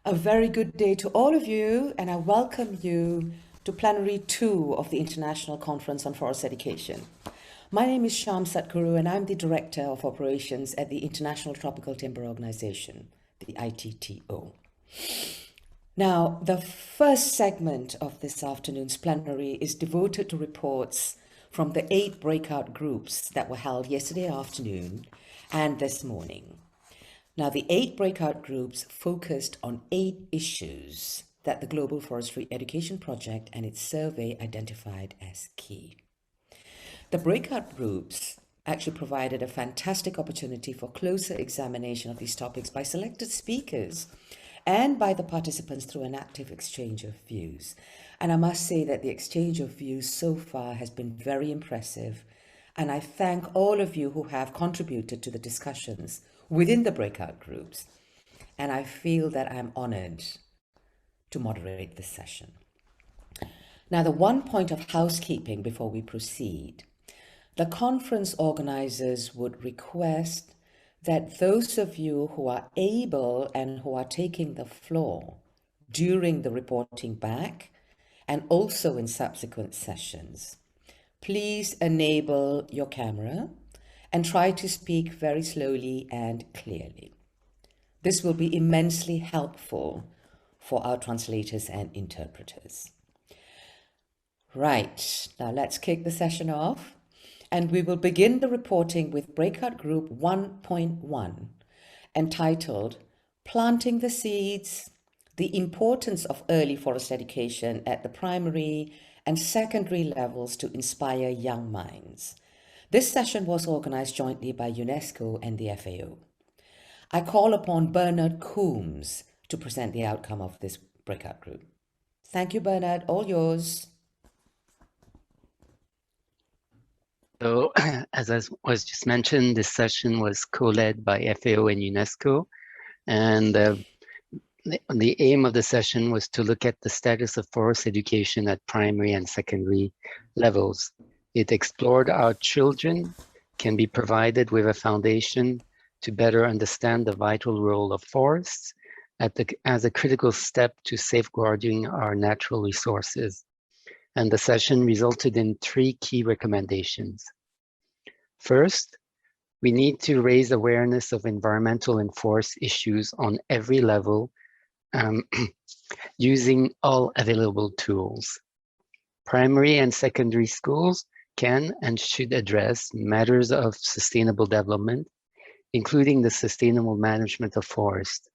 A very good day to all of you, and I welcome you to Plenary 2 of the International Conference on Forest Education. My name is Sham Satguru, and I'm the Director of Operations at the International Tropical Timber Organization, the ITTO. Now, the first segment of this afternoon's plenary is devoted to reports from the 8 breakout groups that were held yesterday afternoon and this morning. Now, the 8 breakout groups focused on 8 issues that the Global Forestry Education Project and its survey identified as key. The breakout groups actually provided a fantastic opportunity for closer examination of these topics by selected speakers and by the participants through an active exchange of views. And I must say that the exchange of views so far has been very impressive. And I thank all of you who have contributed to the discussions within the breakout groups. And I feel that I'm honored to moderate this session. Now, the one point of housekeeping before we proceed. The conference organizers would request that those of you who are able and who are taking the floor during the reporting back and also in subsequent sessions, please enable your camera and try to speak very slowly and clearly. This will be immensely helpful for our translators and interpreters. Right, now let's kick the session off. And we will begin the reporting with breakout group 1.1, entitled Planting the Seeds, the Importance of Early Forest Education at the Primary and Secondary Levels to Inspire Young Minds. This session was organized jointly by UNESCO and the FAO. I call upon Bernard Coombs to present the outcome of this breakout group. Thank you, Bernard. All yours. So, as was just mentioned, this session was co-led by FAO and UNESCO, and the aim of the session was to look at the status of forest education at primary and secondary levels. It explored how children can be provided with a foundation to better understand the vital role of forests as a critical step to safeguarding our natural resources. And the session resulted in 3 key recommendations. First, we need to raise awareness of environmental and forest issues on every level using all available tools. Primary and secondary schools can and should address matters of sustainable development, including the sustainable management of forests.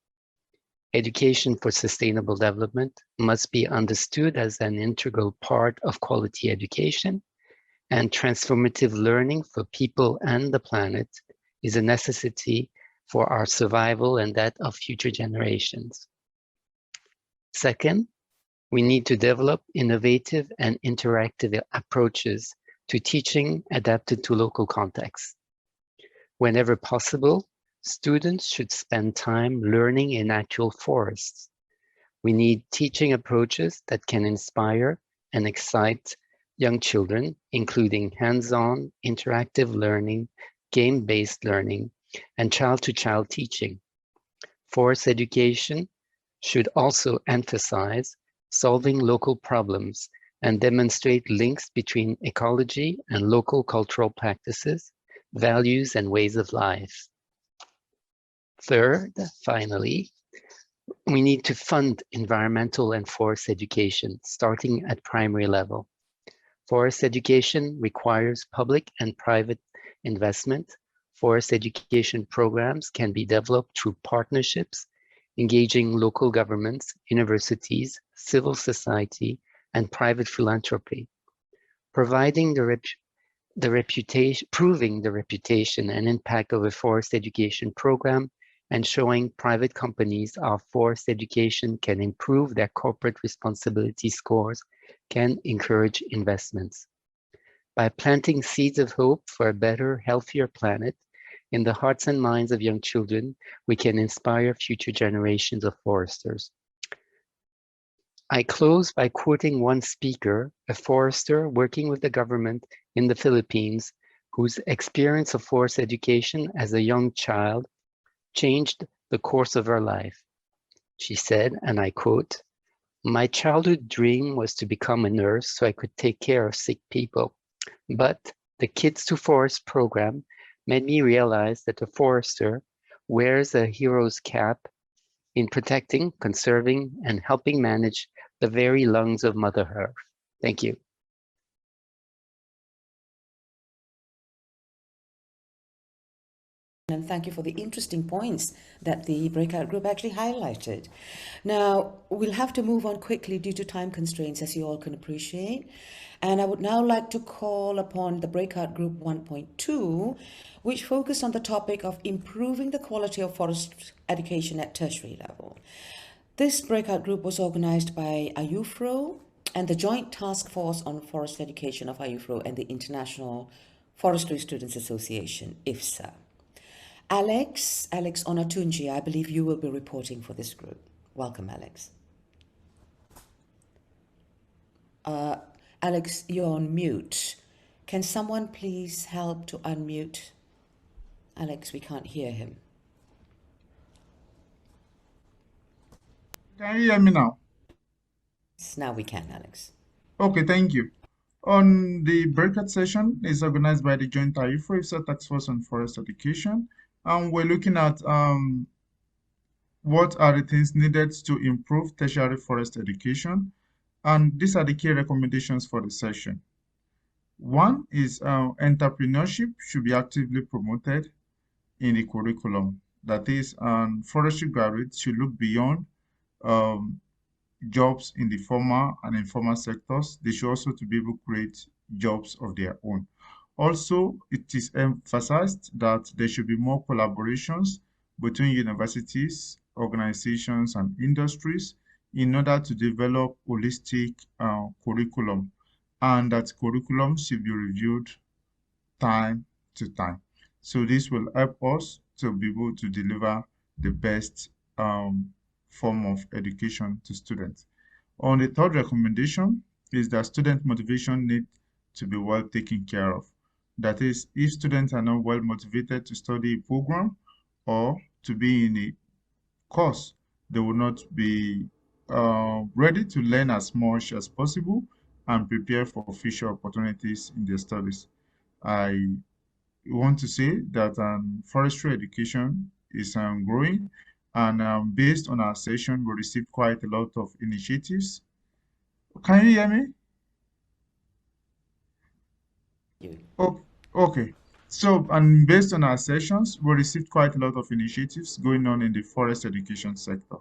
Education for sustainable development must be understood as an integral part of quality education, and transformative learning for people and the planet is a necessity for our survival and that of future generations. Second, we need to develop innovative and interactive approaches to teaching adapted to local contexts. Whenever possible, students should spend time learning in actual forests. We need teaching approaches that can inspire and excite young children, including hands-on, interactive learning, game-based learning, and child-to-child teaching. Forest education should also emphasize solving local problems and demonstrate links between ecology and local cultural practices, values, and ways of life. Third, finally, we need to fund environmental and forest education, starting at primary level. Forest education requires public and private investment. Forest education programs can be developed through partnerships, engaging local governments, universities, civil society, and private philanthropy. Proving the reputation and impact of a forest education program and showing private companies how forest education can improve their corporate responsibility scores can encourage investments. By planting seeds of hope for a better, healthier planet in the hearts and minds of young children, we can inspire future generations of foresters. I close by quoting one speaker, a forester working with the government in the Philippines, whose experience of forest education as a young child changed the course of her life. She said, and I quote, "My childhood dream was to become a nurse so I could take care of sick people. But the Kids to Forest program made me realize that a forester wears a hero's cap in protecting, conserving, and helping manage the very lungs of Mother Earth." Thank you. And thank you for the interesting points that the breakout group actually highlighted. Now, we'll have to move on quickly due to time constraints, as you all can appreciate. And I would now like to call upon the breakout group 1.2, which focused on the topic of improving the quality of forest education at tertiary level. This breakout group was organized by IUFRO and the Joint Task Force on Forest Education of IUFRO and the International Forestry Students Association, IFSA. Alex Onatunji, I believe you will be reporting for this group. Welcome, Alex. Alex, you're on mute. Can someone please help to unmute Alex? We can't hear him. Can you hear me now? Now we can, Alex. Okay, thank you. On the breakout session is organized by the Joint IUFRO Task Force on Forest Education, and we're looking at what are the things needed to improve tertiary forest education, and these are the key recommendations for the session. One is entrepreneurship should be actively promoted in the curriculum. That is, forestry graduates should look beyond jobs in the formal and informal sectors. They should also to be able to create jobs of their own. Also, it is emphasized that there should be more collaborations between universities, organizations, and industries in order to develop holistic curriculum, and that curriculum should be reviewed time to time. So this will help us to be able to deliver the best form of education to students. On the third recommendation is that student motivation needs to be well taken care of. That is, if students are not well motivated to study a program or to be in a course, they will not be ready to learn as much as possible and prepare for future opportunities in their studies. I want to say that forestry education is growing, and based on our session, we received quite a lot of initiatives. Can you hear me? Oh, okay. So, and based on our sessions, we received quite a lot of initiatives going on in the forest education sector.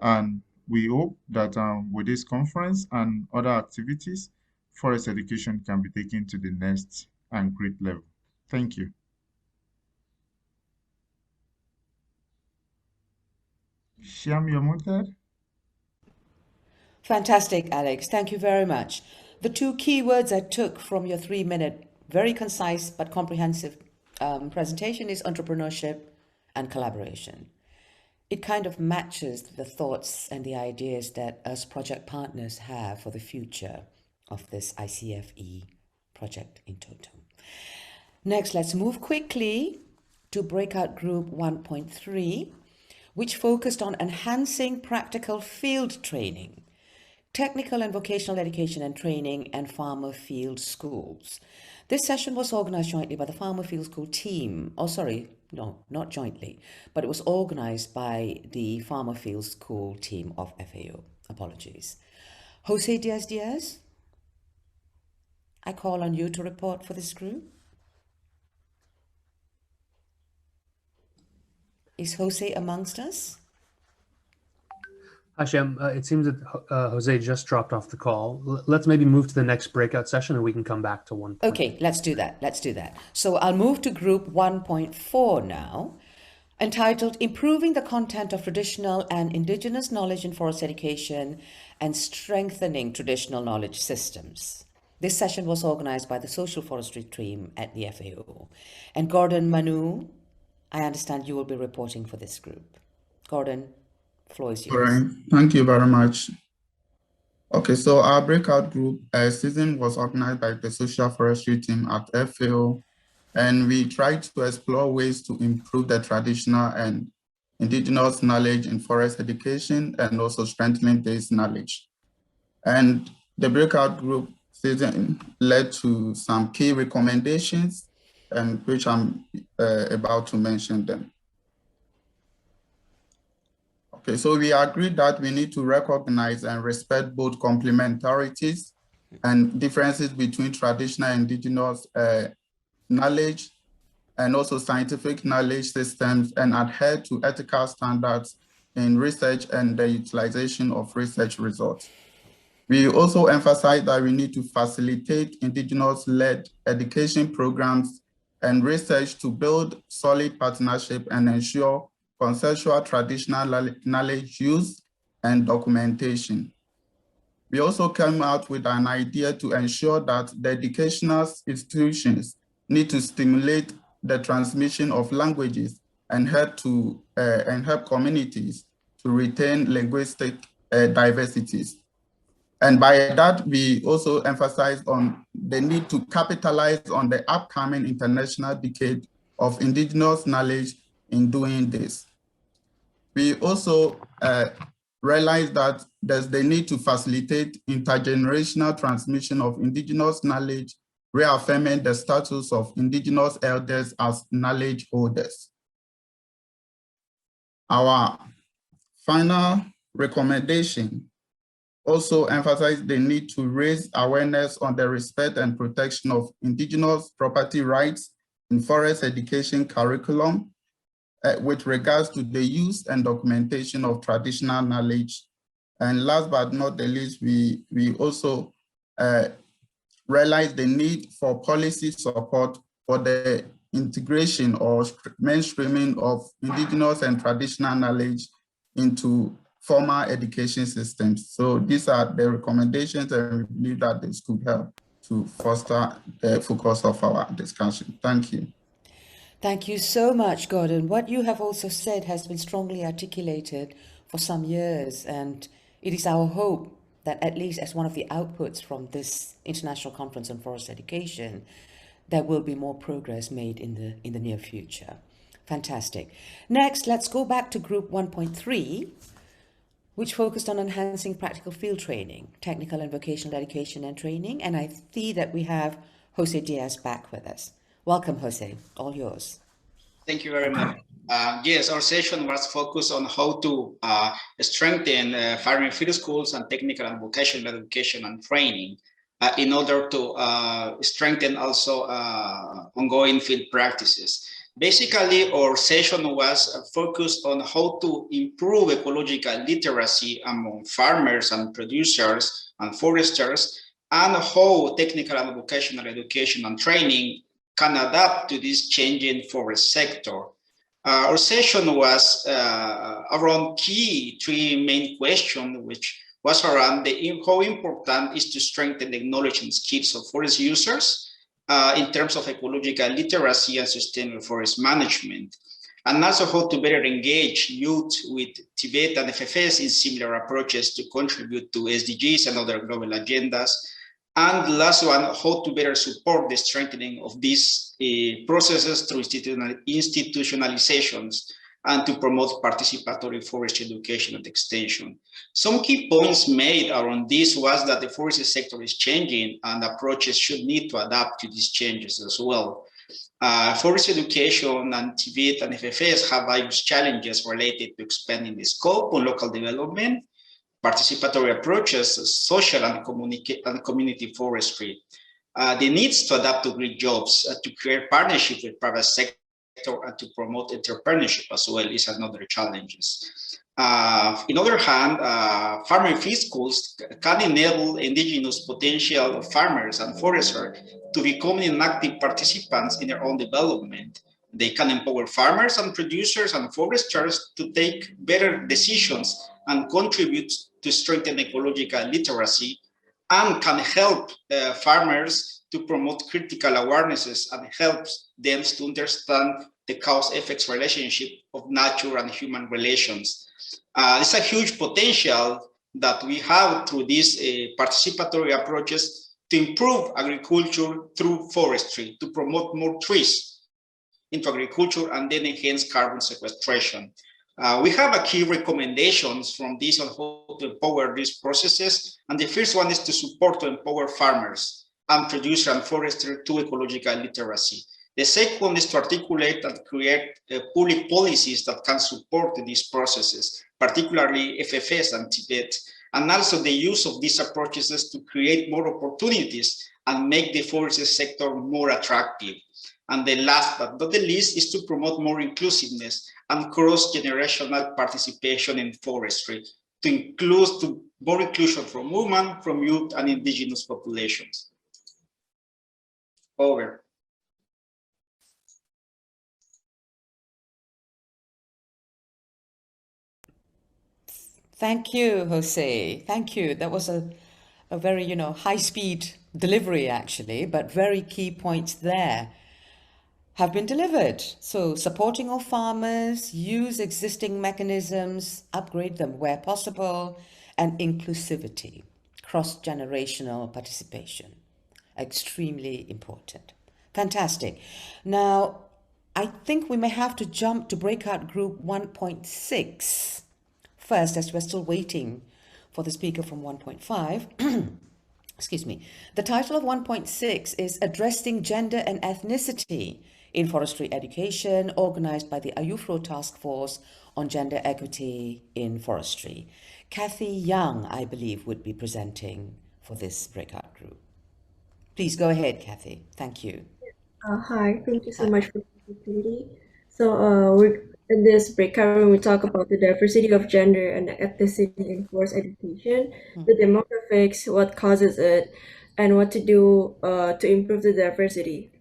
And we hope that with this conference and other activities, forest education can be taken to the next and great level. Thank you. Shyam, you're muted. Fantastic, Alex. Thank you very much. The two key words I took from your 3-minute, very concise but comprehensive presentation is entrepreneurship and collaboration. It kind of matches the thoughts and the ideas that us project partners have for the future of this ICFE project in total. Next, let's move quickly to breakout group 1.3, which focused on enhancing practical field training, technical and vocational education and training, and farmer field schools. This session was organized jointly by the Farmer Field School team. Oh, sorry, no, not jointly, but it was organized by the Farmer Field School team of FAO. Apologies. Jose Diaz, I call on you to report for this group. Is Jose amongst us? Hashem, it seems that Jose just dropped off the call. Let's maybe move to the next breakout session and we can come back to 1. Okay, let's do that. Let's do that. So I'll move to group 1.4 now, entitled Improving the Content of Traditional and Indigenous Knowledge in Forest Education and Strengthening Traditional Knowledge Systems. This session was organized by the Social Forestry team at the FAO. And Gordon Manu, I understand you will be reporting for this group. Gordon, floor is yours. All right, thank you very much. Okay, so our breakout group season was organized by the Social Forestry team at FAO, and we tried to explore ways to improve the traditional and indigenous knowledge in forest education, and also strengthening this knowledge. And the breakout group season led to some key recommendations, and which I'm about to mention them. Okay, so we agreed that we need to recognize and respect both complementarities and differences between traditional indigenous knowledge and also scientific knowledge systems, and adhere to ethical standards in research and the utilization of research results. We also emphasize that we need to facilitate indigenous-led education programs and research to build solid partnership and ensure consensual traditional knowledge use and documentation. We also came out with an idea to ensure that the educational institutions need to stimulate the transmission of languages and help communities to retain linguistic diversities. And by that, we also emphasize on the need to capitalize on the upcoming International Decade of Indigenous Knowledge in doing this. We also realize that there's the need to facilitate intergenerational transmission of indigenous knowledge, reaffirming the status of indigenous elders as knowledge holders. Our final recommendation also emphasize the need to raise awareness on the respect and protection of indigenous property rights in forest education curriculum with regards to the use and documentation of traditional knowledge. And last but not the least, we also realize the need for policy support for the integration or mainstreaming of indigenous and traditional knowledge into formal education systems. So these are the recommendations, and we believe that this could help to foster the focus of our discussion. Thank you. Thank you so much, Gordon. What you have also said has been strongly articulated for some years, and it is our hope that at least as one of the outputs from this International Conference on Forest Education, there will be more progress made in the near future. Fantastic. Next, let's go back to group 1.3, which focused on enhancing practical field training, technical and vocational education and training. And I see that we have Jose Diaz back with us. Welcome, Jose. All yours. Thank you very much. Yes, our session was focused on how to strengthen farming field schools and technical and vocational education and training in order to strengthen also ongoing field practices. Basically, our session was focused on how to improve ecological literacy among farmers and producers and foresters, and how technical and vocational education and training can adapt to this changing forest sector. Our session was around three main questions, which was around how important is to strengthen the knowledge and skills of forest users in terms of ecological literacy and sustainable forest management, and also how to better engage youth with Tibet and FFS in similar approaches to contribute to SDGs and other global agendas. And the last one, how to better support the strengthening of these processes through institutionalizations and to promote participatory forest education and extension. Some key points made around this was that the forestry sector is changing and approaches should need to adapt to these changes as well. Forest education and Tibet and FFS have various challenges related to expanding the scope on local development, participatory approaches, social and community forestry. The needs to adapt to green jobs, to create partnerships with private sector and to promote entrepreneurship as well is another challenges. On the other hand, farming field schools can enable indigenous potential farmers and foresters to become active participants in their own development. They can empower farmers and producers and foresters to take better decisions and contribute to strengthen ecological literacy, and can help farmers to promote critical awarenesses and helps them to understand the cause-effects relationship of nature and human relations. It's a huge potential that we have through these participatory approaches to improve agriculture through forestry, to promote more trees into agriculture and then enhance carbon sequestration. We have a key recommendations from this on how to empower these processes. And the first one is to support to empower farmers and producers and foresters to ecological literacy. The second one is to articulate and create public policies that can support these processes, particularly FFS and Tibet, and also the use of these approaches to create more opportunities and make the forestry sector more attractive. And the last but not the least is to promote more inclusiveness and cross-generational participation in forestry, to include more inclusion from women, from youth, and indigenous populations. Over. Thank you, Jose. Thank you. That was a very, high-speed delivery, actually, but very key points there have been delivered. So supporting our farmers, use existing mechanisms, upgrade them where possible, and inclusivity, cross-generational participation, extremely important. Fantastic. Now, I think we may have to jump to breakout group 1.6 first, as we're still waiting for the speaker from 1.5. Excuse me. The title of 1.6 is Addressing Gender and Ethnicity in Forestry Education, organized by the IUFRO Task Force on Gender Equity in Forestry. Kathy Young, I believe, would be presenting for this breakout group. Please go ahead, Kathy. Thank you. Hi, thank you so much for the opportunity. So we're in this breakout room, we talk about the diversity of gender and ethnicity in forest education, the demographics, what causes it, and what to do to improve the diversity.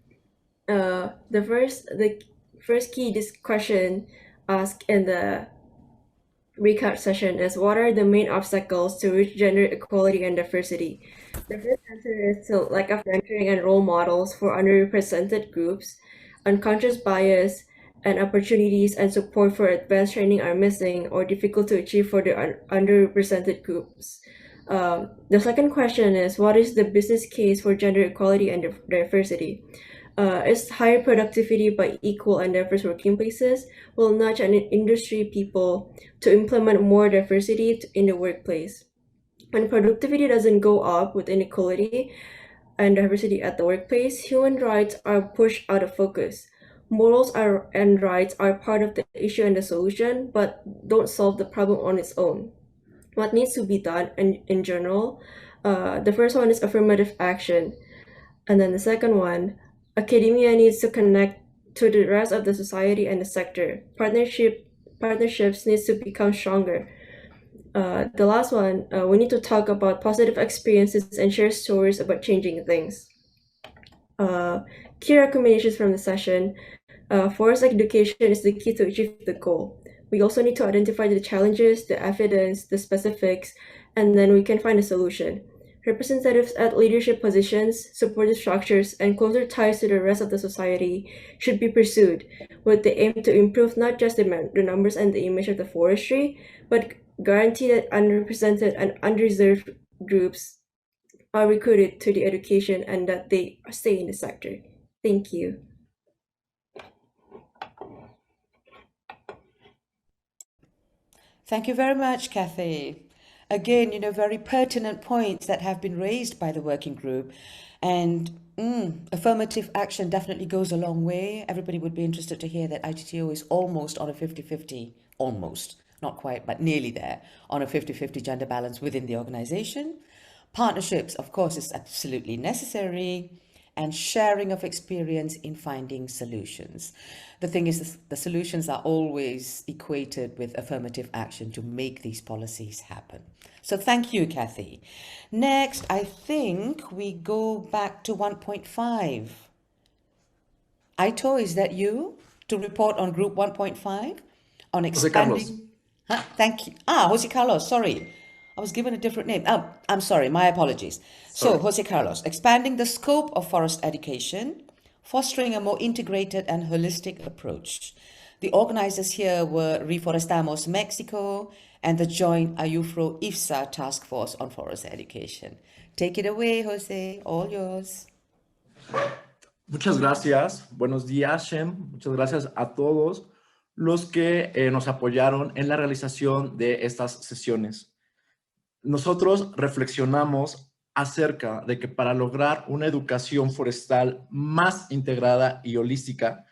The first key question asked in the recap session is, what are the main obstacles to reach gender equality and diversity? The first answer is to lack of mentoring and role models for underrepresented groups. Unconscious bias and opportunities and support for advanced training are missing or difficult to achieve for the underrepresented groups. The second question is, what is the business case for gender equality and diversity? Is higher productivity by equal and diverse working places will nudge an industry people to implement more diversity in the workplace. When productivity doesn't go up with inequality and diversity at the workplace, human rights are pushed out of focus. Morals and rights are part of the issue and the solution, but don't solve the problem on its own. What needs to be done in general? The first one is affirmative action. And then the second one, academia needs to connect to the rest of the society and the sector. Partnerships needs to become stronger. The last one, we need to talk about positive experiences and share stories about changing things. Key recommendations from the session. Forest education is the key to achieve the goal. We also need to identify the challenges, the evidence, the specifics, and then we can find a solution. Representatives at leadership positions, supportive structures, and closer ties to the rest of the society should be pursued with the aim to improve not just the numbers and the image of the forestry, but guarantee that underrepresented and undeserved groups are recruited to the education and that they stay in the sector. Thank you. Thank you very much, Kathy. Again, very pertinent points that have been raised by the working group. And affirmative action definitely goes a long way. Everybody would be interested to hear that ITTO is almost on a 50-50, almost, not quite, but nearly there, on a 50-50 gender balance within the organization. Partnerships, of course, is absolutely necessary, and sharing of experience in finding solutions. The thing is, the solutions are always equated with affirmative action to make these policies happen. So thank you, Kathy. Next, I think we go back to 1.5. ITTO, is that you to report on group 1.5 on expanding? Huh? Thank you. Jose Carlos, sorry. I was given a different name. Oh, I'm sorry, my apologies. Sorry. So, Jose Carlos, expanding the scope of forest education, fostering a more integrated and holistic approach. The organizers here were Reforestamos Mexico and the joint IUFRO-IFSA Task Force on Forest Education. Take it away, Jose, all yours. Muchas gracias. Buenos días, Shem. Muchas gracias a todos los que nos apoyaron en la realización de estas sesiones. Nosotros reflexionamos acerca de que para lograr una educación forestal más integrada y holística,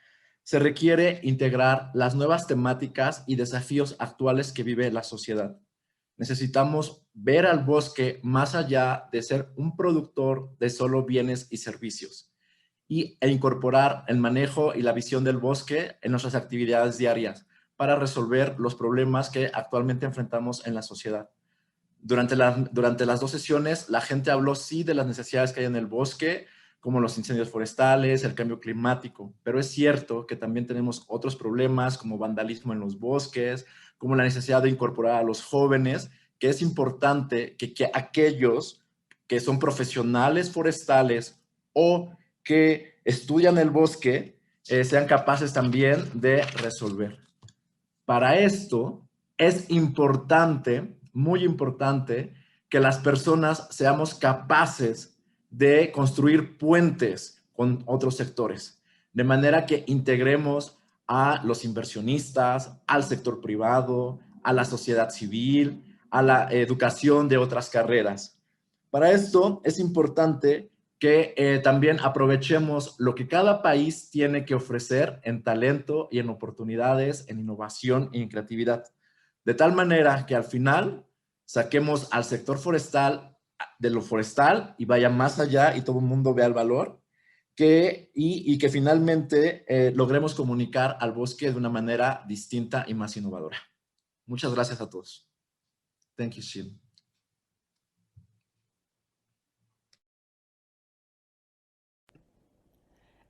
se requiere integrar las nuevas temáticas y desafíos actuales que vive la sociedad. Necesitamos ver al bosque más allá de ser un productor de solo bienes y servicios e incorporar el manejo y la visión del bosque en nuestras actividades diarias para resolver los problemas que actualmente enfrentamos en la sociedad. Durante las dos sesiones, la gente habló sí de las necesidades que hay en el bosque, como los incendios forestales, el cambio climático, pero es cierto que también tenemos otros problemas como vandalismo en los bosques, como la necesidad de incorporar a los jóvenes, que es importante que aquellos que son profesionales forestales o que estudian el bosque sean capaces también de resolver. Para esto es importante, muy importante, que las personas seamos capaces de construir puentes con otros sectores, de manera que integremos a los inversionistas, al sector privado, a la sociedad civil, a la educación de otras carreras. Para esto es importante que también aprovechemos lo que cada país tiene que ofrecer en talento y en oportunidades, en innovación y en creatividad. De tal manera que al final saquemos al sector forestal de lo forestal y vaya más allá y todo el mundo vea el valor, y que finalmente logremos comunicar al bosque de una manera distinta y más innovadora. Muchas gracias a todos. Thank you, Shin.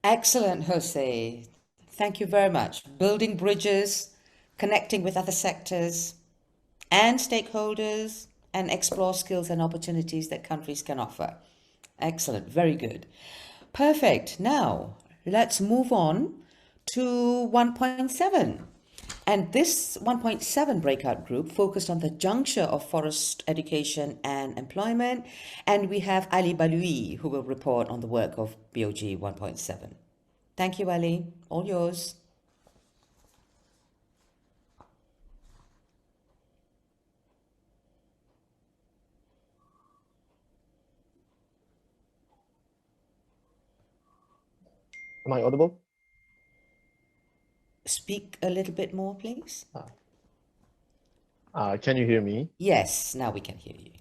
Excellent, Jose. Thank you very much. Building bridges, connecting with other sectors and stakeholders, and explore skills and opportunities that countries can offer. Excellent, very good. Perfect. Now, let's move on to 1.7. And this 1.7 breakout group focused on the juncture of forest education and employment. And we have Ali Baloui, who will report on the work of BOG 1.7. Thank you, Ali. All yours. Am I audible? Speak a little bit more, please. Can you hear me? Yes, now we can hear you.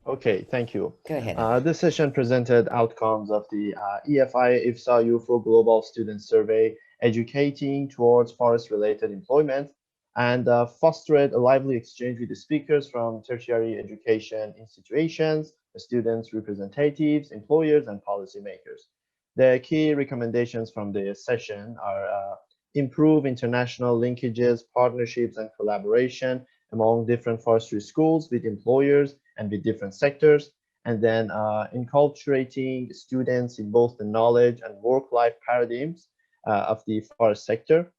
Okay, thank you. Go ahead. This session presented outcomes of the IUFRO Global Student Survey, educating towards forest-related employment, and fostered a lively exchange with the speakers from tertiary education institutions, students' representatives, employers, and policymakers. The key recommendations from the session are improve international linkages, partnerships, and collaboration among different forestry schools with employers and with different sectors, and then inculturating students in both the knowledge and work-life paradigms of the forest sector,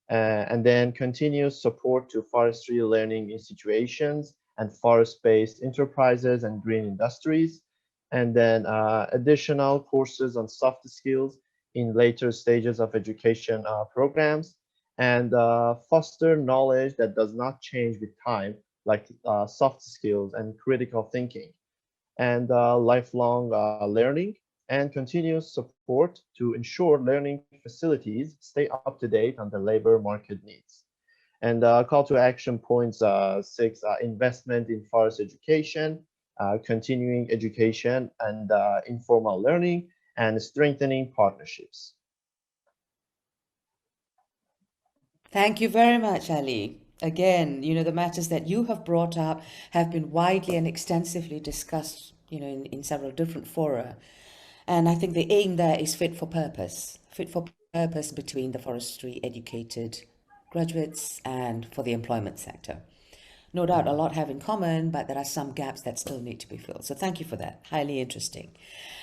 and then continuous support to forestry learning institutions and forest-based enterprises and green industries, and then additional courses on soft skills in later stages of education programs, and foster knowledge that does not change with time, like soft skills and critical thinking, and lifelong learning, and continuous support to ensure learning facilities stay up to date on the labor market needs. And call to action points 6, investment in forest education, continuing education and informal learning, and strengthening partnerships. Thank you very much, Ali. Again, the matters that you have brought up have been widely and extensively discussed, in several different fora. And I think the aim there is fit for purpose between the forestry educated graduates and for the employment sector. No doubt a lot have in common, but there are some gaps that still need to be filled. So thank you for that. Highly interesting.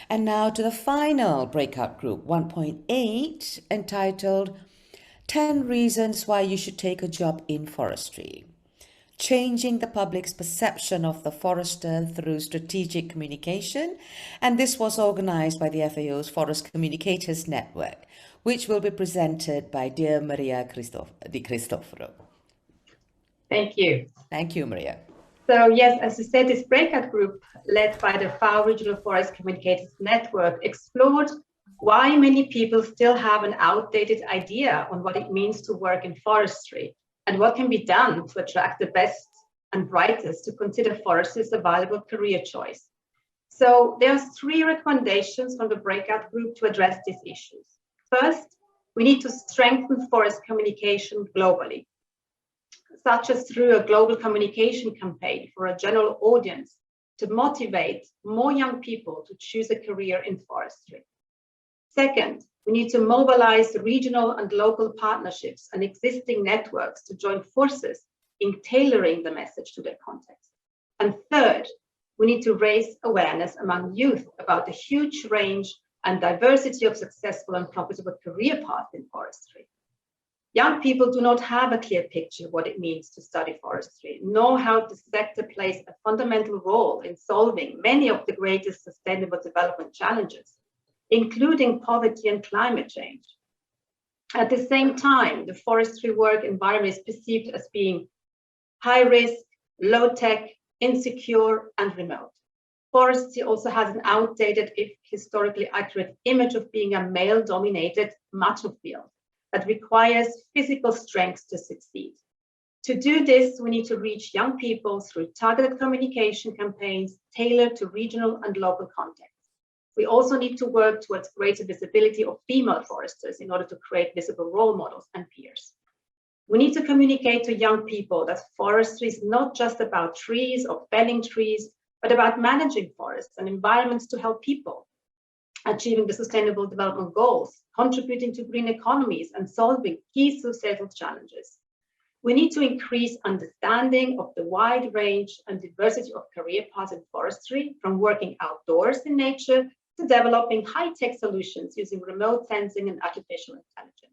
And now to the final breakout group, 1.8, entitled 10 Reasons Why You Should Take a Job in Forestry. Changing the public's perception of the forester through strategic communication. And this was organized by the FAO's Forest Communicators Network, which will be presented by dear Maria Di Cristoforo. Thank you. Thank you, Maria. So yes, as you said, this breakout group led by the FAO Regional Forest Communicators Network explored why many people still have an outdated idea on what it means to work in forestry and what can be done to attract the best and brightest to consider forestry as a valuable career choice. So there are 3 recommendations from the breakout group to address these issues. First, we need to strengthen forest communication globally, such as through a global communication campaign for a general audience to motivate more young people to choose a career in forestry. Second, we need to mobilize regional and local partnerships and existing networks to join forces in tailoring the message to their context. And third, we need to raise awareness among youth about the huge range and diversity of successful and profitable career paths in forestry. Young people do not have a clear picture of what it means to study forestry, nor how the sector plays a fundamental role in solving many of the greatest sustainable development challenges, including poverty and climate change. At the same time, the forestry work environment is perceived as being high risk, low tech, insecure, and remote. Forestry also has an outdated, if historically accurate, image of being a male-dominated macho field that requires physical strength to succeed. To do this, we need to reach young people through targeted communication campaigns tailored to regional and local contexts. We also need to work towards greater visibility of female foresters in order to create visible role models and peers. We need to communicate to young people that forestry is not just about trees or felling trees, but about managing forests and environments to help people, achieving the Sustainable Development Goals, contributing to green economies, and solving key societal challenges. We need to increase understanding of the wide range and diversity of career paths in forestry, from working outdoors in nature to developing high-tech solutions using remote sensing and artificial intelligence.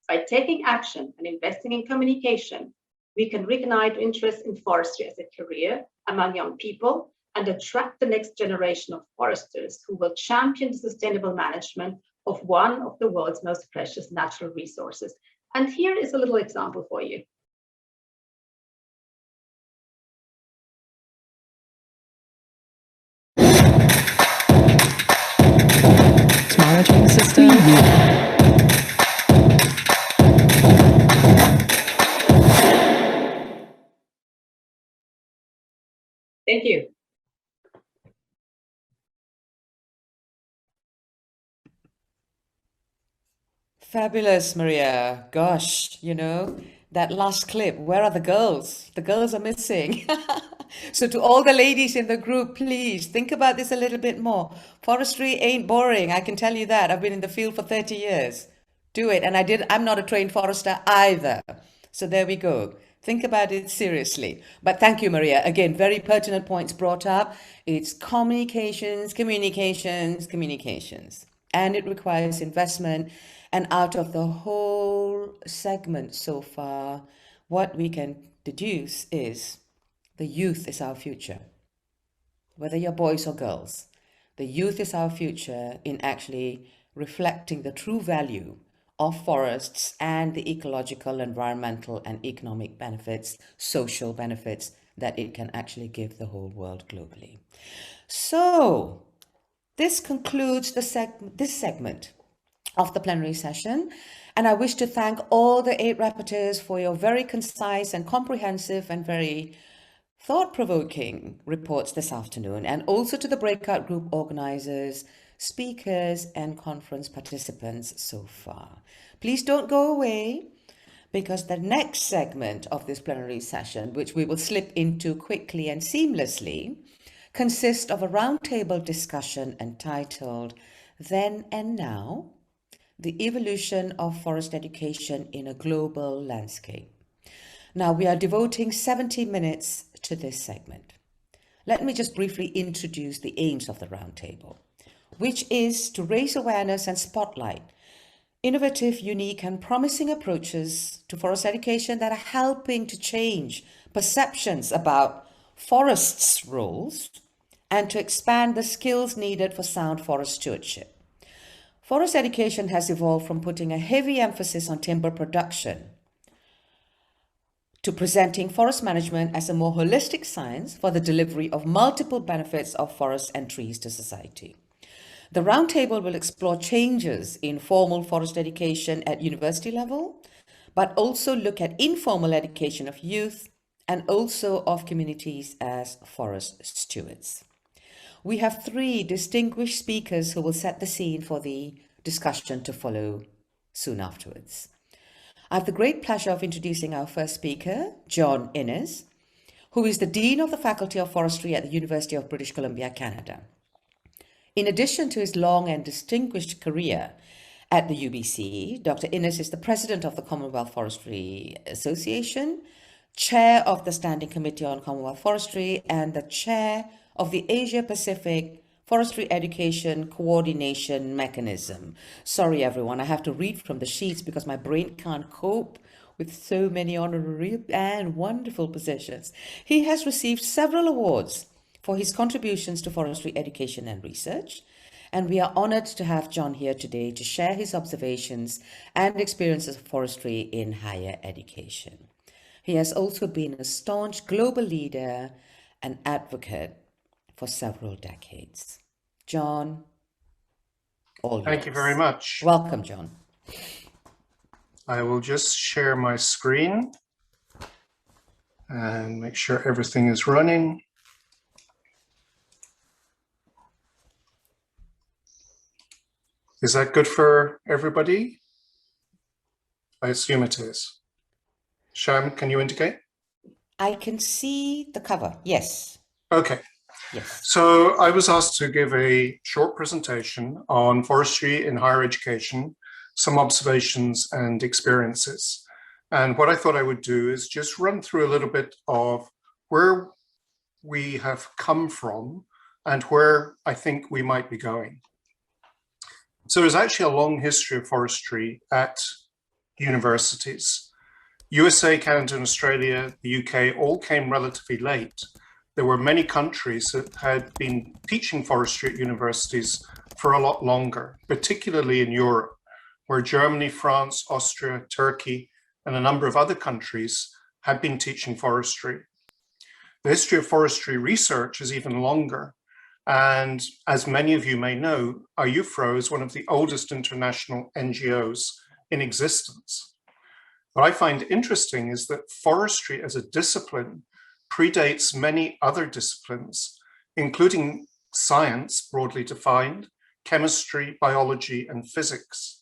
By taking action and investing in communication, we can reignite interest in forestry as a career among young people and attract the next generation of foresters who will champion the sustainable management of one of the world's most precious natural resources. And here is a little example for you. Monitoring system. Thank you. Fabulous, Maria. Gosh, you know, that last clip, where are the girls? The girls are missing. So to all the ladies in the group, please think about this a little bit more. Forestry ain't boring, I can tell you that. I've been in the field for 30 years. Do it. And I'm not a trained forester either. So there we go. Think about it seriously. But thank you, Maria. Again, very pertinent points brought up. It's communications, communications, communications. And it requires investment. And out of the whole segment so far, what we can deduce is the youth is our future. Whether you're boys or girls, the youth is our future in actually reflecting the true value of forests and the ecological, environmental, and economic benefits, social benefits that it can actually give the whole world globally. So this concludes this segment of the plenary session. And I wish to thank all the 8 rapporteurs for your very concise and comprehensive and very thought-provoking reports this afternoon, and also to the breakout group organizers, speakers, and conference participants so far. Please don't go away, because the next segment of this plenary session, which we will slip into quickly and seamlessly, consists of a roundtable discussion entitled Then and Now, the Evolution of Forest Education in a Global Landscape. Now, we are devoting 70 minutes to this segment. Let me just briefly introduce the aims of the roundtable, which is to raise awareness and spotlight innovative, unique, and promising approaches to forest education that are helping to change perceptions about forests' roles and to expand the skills needed for sound forest stewardship. Forest education has evolved from putting a heavy emphasis on timber production to presenting forest management as a more holistic science for the delivery of multiple benefits of forests and trees to society. The roundtable will explore changes in formal forest education at university level, but also look at informal education of youth and also of communities as forest stewards. We have 3 distinguished speakers who will set the scene for the discussion to follow soon afterwards. I have the great pleasure of introducing our first speaker, John Innes, who is the Dean of the Faculty of Forestry at the University of British Columbia, Canada. In addition to his long and distinguished career at the UBC, Dr. Innes is the President of the Commonwealth Forestry Association, Chair of the Standing Committee on Commonwealth Forestry, and the Chair of the Asia Pacific Forestry Education Coordination Mechanism. Sorry, everyone, I have to read from the sheets because my brain can't cope with so many honorary and wonderful positions. He has received several awards for his contributions to forestry education and research, and we are honored to have John here today to share his observations and experiences of forestry in higher education. He has also been a staunch global leader and advocate for several decades. John, all Thank you very much. Welcome, John. I will just share my screen and make sure everything is running. Is that good for everybody? I assume it is. Sham, can you indicate? I can see the cover, yes. Okay. Yes. So I was asked to give a short presentation on forestry in higher education, some observations and experiences. And what I thought I would do is just run through a little bit of where we have come from and where I think we might be going. So there's actually a long history of forestry at universities. USA, Canada, and Australia, the UK all came relatively late. There were many countries that had been teaching forestry at universities for a lot longer, particularly in Europe, where Germany, France, Austria, Turkey, and a number of other countries had been teaching forestry. The history of forestry research is even longer. And as many of you may know, IUFRO is one of the oldest international NGOs in existence. What I find interesting is that forestry as a discipline predates many other disciplines, including science, broadly defined, chemistry, biology, and physics.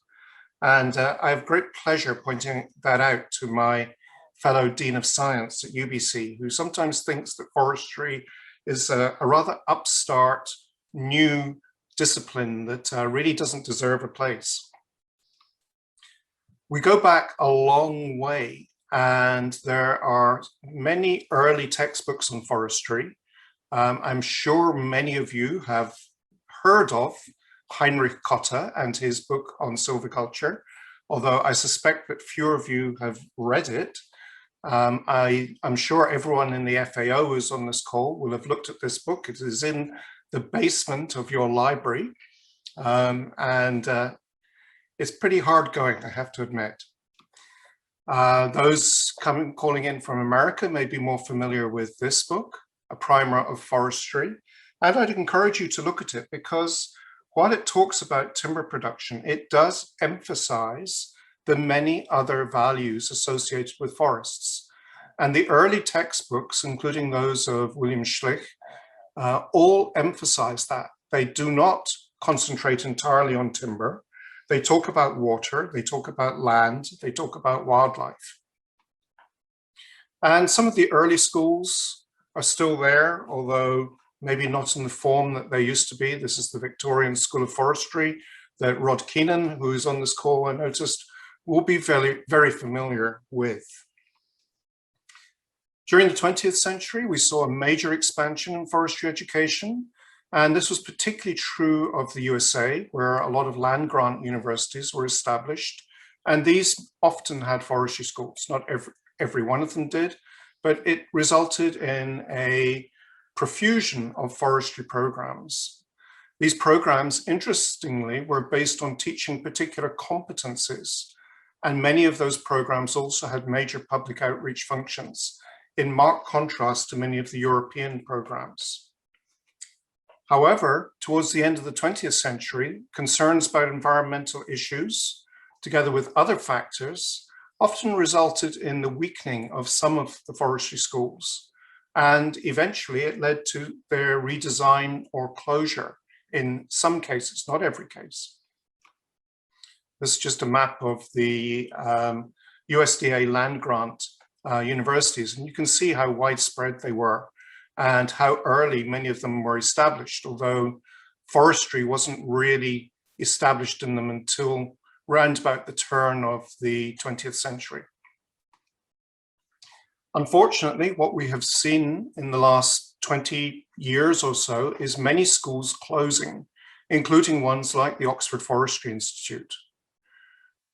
And I have great pleasure pointing that out to my fellow Dean of Science at UBC, who sometimes thinks that forestry is a rather upstart, new discipline that really doesn't deserve a place. We go back a long way. And there are many early textbooks on forestry. I'm sure many of you have heard of Heinrich Kotter and his book on silviculture, although I suspect that fewer of you have read it. I'm sure everyone in the FAO who's on this call will have looked at this book. It is in the basement of your library, and it's pretty hard going, I have to admit. Those calling in from America may be more familiar with this book, A Primer of Forestry, and I'd encourage you to look at it because while it talks about timber production, it does emphasize the many other values associated with forests. And the early textbooks, including those of William Schlich, all emphasize that. They do not concentrate entirely on timber. They talk about water, they talk about land, they talk about wildlife. And some of the early schools are still there, although maybe not in the form that they used to be. This is the Victorian School of Forestry that Rod Keenan, who is on this call, I noticed, will be very, very familiar with. During the 20th century, we saw a major expansion in forestry education. And this was particularly true of the USA, where a lot of land grant universities were established. And these often had forestry schools. Not every one of them did, but it resulted in a profusion of forestry programs. These programs, interestingly, were based on teaching particular competencies, and many of those programs also had major public outreach functions, in marked contrast to many of the European programs. However, towards the end of the 20th century, concerns about environmental issues, together with other factors, often resulted in the weakening of some of the forestry schools, and eventually it led to their redesign or closure in some cases, not every case. This is just a map of the USDA land grant universities, and you can see how widespread they were and how early many of them were established, although forestry wasn't really established in them until round about the turn of the 20th century. Unfortunately, what we have seen in the last 20 years or so is many schools closing, including ones like the Oxford Forestry Institute.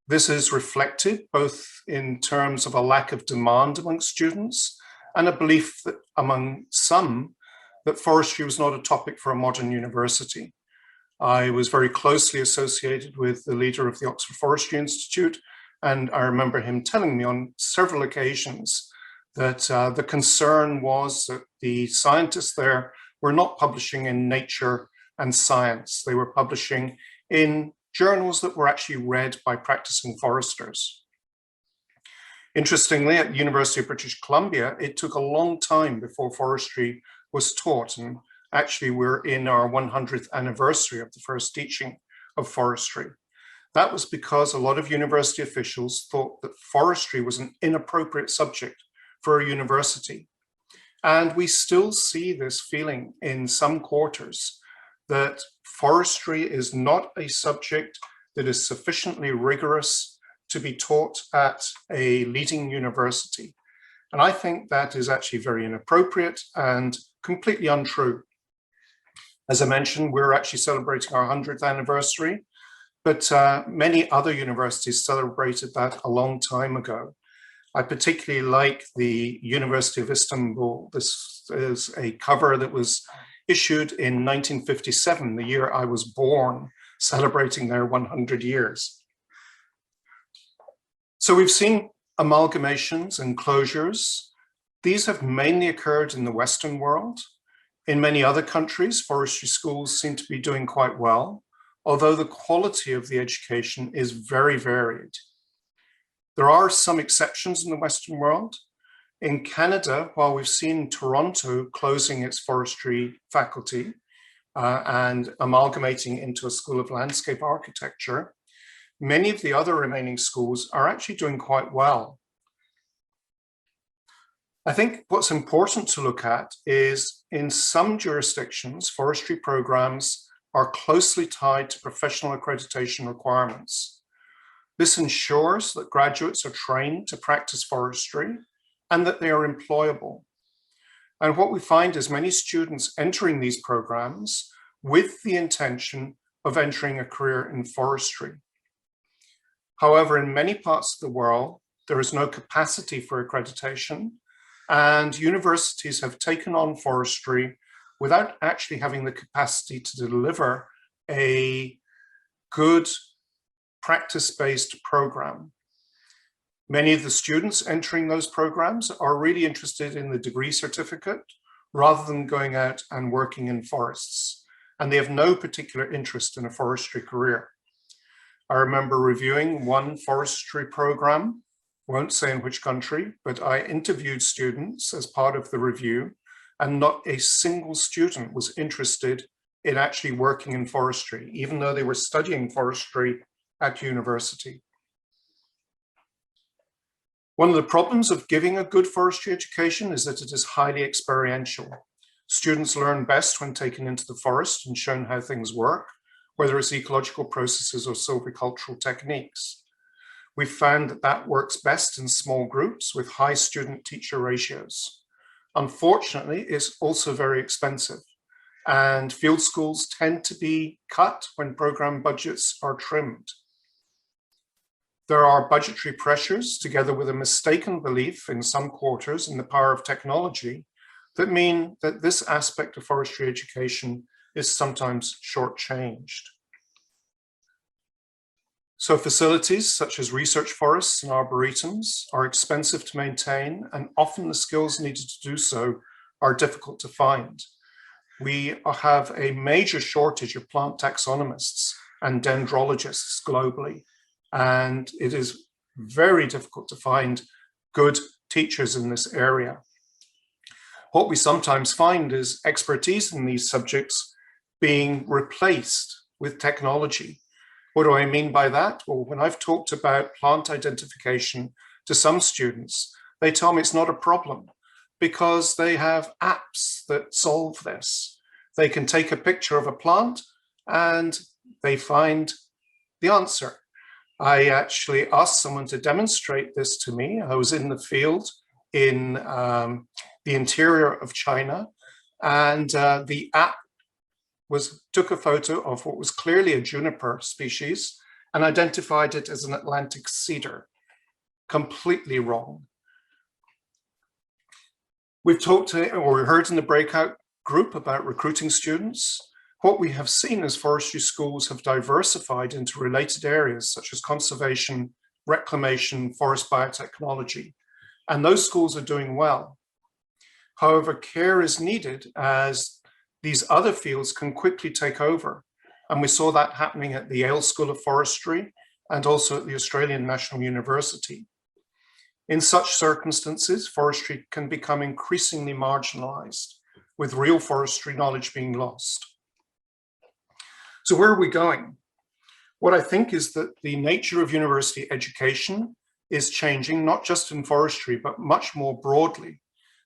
This is reflected both in terms of a lack of demand among students and a belief that among some that forestry was not a topic for a modern university. I was very closely associated with the leader of the Oxford Forestry Institute, and I remember him telling me on several occasions that the concern was that the scientists there were not publishing in Nature and Science. They were publishing in journals that were actually read by practicing foresters. Interestingly, at the University of British Columbia, it took a long time before forestry was taught, and actually we're in our 100th anniversary of the first teaching of forestry. That was because a lot of university officials thought that forestry was an inappropriate subject for a university. And we still see this feeling in some quarters that forestry is not a subject that is sufficiently rigorous to be taught at a leading university. And I think that is actually very inappropriate and completely untrue. As I mentioned, we're actually celebrating our 100th anniversary, but many other universities celebrated that a long time ago. I particularly like the University of Istanbul. This is a cover that was issued in 1957, the year I was born, celebrating their 100 years. So we've seen amalgamations and closures. These have mainly occurred in the Western world. In many other countries, forestry schools seem to be doing quite well, although the quality of the education is very varied. There are some exceptions in the Western world. In Canada, while we've seen Toronto closing its forestry faculty and amalgamating into a School of Landscape Architecture, many of the other remaining schools are actually doing quite well. I think what's important to look at is in some jurisdictions, forestry programs are closely tied to professional accreditation requirements. This ensures that graduates are trained to practice forestry and that they are employable. And what we find is many students entering these programs with the intention of entering a career in forestry. However, in many parts of the world, there is no capacity for accreditation, and universities have taken on forestry without actually having the capacity to deliver a good practice-based program. Many of the students entering those programs are really interested in the degree certificate rather than going out and working in forests, and they have no particular interest in a forestry career. I remember reviewing one forestry program, won't say in which country, but I interviewed students as part of the review, and not a single student was interested in actually working in forestry, even though they were studying forestry at university. One of the problems of giving a good forestry education is that it is highly experiential. Students learn best when taken into the forest and shown how things work, whether it's ecological processes or silvicultural techniques. We've found that that works best in small groups with high student-teacher ratios. Unfortunately, it's also very expensive, and field schools tend to be cut when program budgets are trimmed. There are budgetary pressures, together with a mistaken belief in some quarters in the power of technology, that mean that this aspect of forestry education is sometimes shortchanged. So facilities such as research forests and arboretums are expensive to maintain, and often the skills needed to do so are difficult to find. We have a major shortage of plant taxonomists and dendrologists globally, and it is very difficult to find good teachers in this area. What we sometimes find is expertise in these subjects being replaced with technology. What do I mean by that? Well, when I've talked about plant identification to some students, they tell me it's not a problem because they have apps that solve this. They can take a picture of a plant and they find the answer. I actually asked someone to demonstrate this to me. I was in the field in the interior of China, and the app took a photo of what was clearly a juniper species and identified it as an Atlantic cedar. Completely wrong. We've talked or we heard in the breakout group about recruiting students. What we have seen is forestry schools have diversified into related areas such as conservation, reclamation, forest biotechnology, and those schools are doing well. However, care is needed as these other fields can quickly take over. And we saw that happening at the Yale School of Forestry and also at the Australian National University. In such circumstances, forestry can become increasingly marginalized, with real forestry knowledge being lost. So where are we going? What I think is that the nature of university education is changing, not just in forestry, but much more broadly.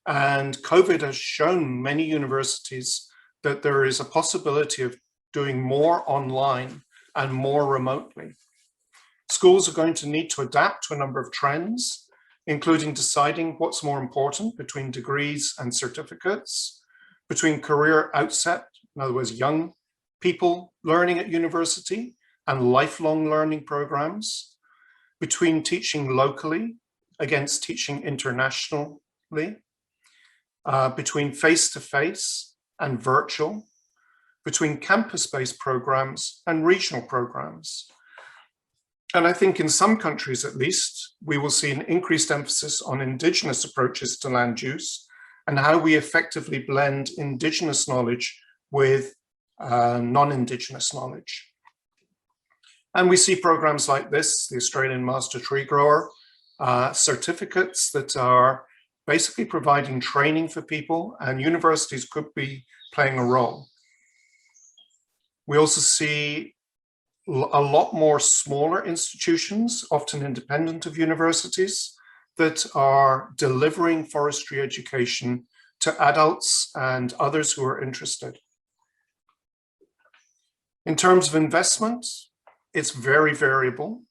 And COVID has shown many universities that there is a possibility of doing more online and more remotely. Schools are going to need to adapt to a number of trends, including deciding what's more important between degrees and certificates, between career outset, in other words, young people learning at university and lifelong learning programs, between teaching locally against teaching internationally, between face-to-face and virtual, between campus-based programs and regional programs. And I think in some countries, at least, we will see an increased emphasis on indigenous approaches to land use and how we effectively blend indigenous knowledge with non-indigenous knowledge. And we see programs like this, the Australian Master Tree Grower, certificates that are basically providing training for people, and universities could be playing a role. We also see a lot more smaller institutions, often independent of universities, that are delivering forestry education to adults and others who are interested. In terms of investment, it's very variable.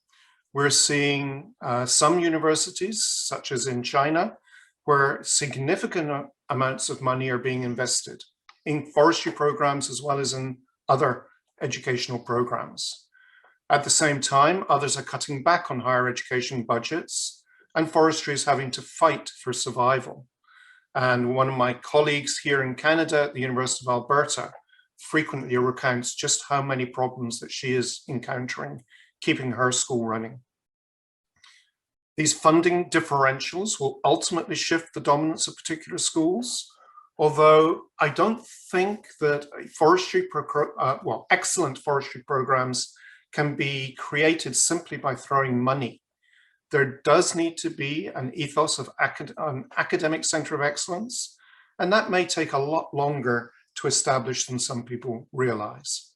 We're seeing some universities, such as in China, where significant amounts of money are being invested in forestry programs as well as in other educational programs. At the same time, others are cutting back on higher education budgets, and forestry is having to fight for survival. And one of my colleagues here in Canada at the University of Alberta frequently recounts just how many problems that she is encountering keeping her school running. These funding differentials will ultimately shift the dominance of particular schools, although I don't think that excellent forestry programs can be created simply by throwing money. There does need to be an ethos of an academic center of excellence, and that may take a lot longer to establish than some people realize.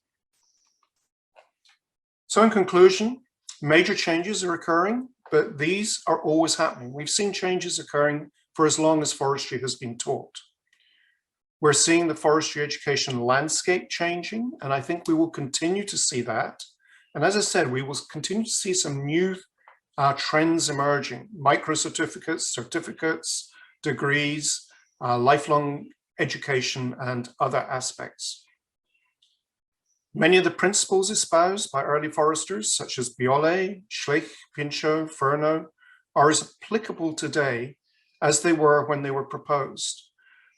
So in conclusion, major changes are occurring, but these are always happening. We've seen changes occurring for as long as forestry has been taught. We're seeing the forestry education landscape changing, and I think we will continue to see that. And as I said, we will continue to see some new trends emerging: micro-certificates, certificates, degrees, lifelong education, and other aspects. Many of the principles espoused by early foresters, such as Biolay, Schleich, Pinchot, Furneaux, are as applicable today as they were when they were proposed.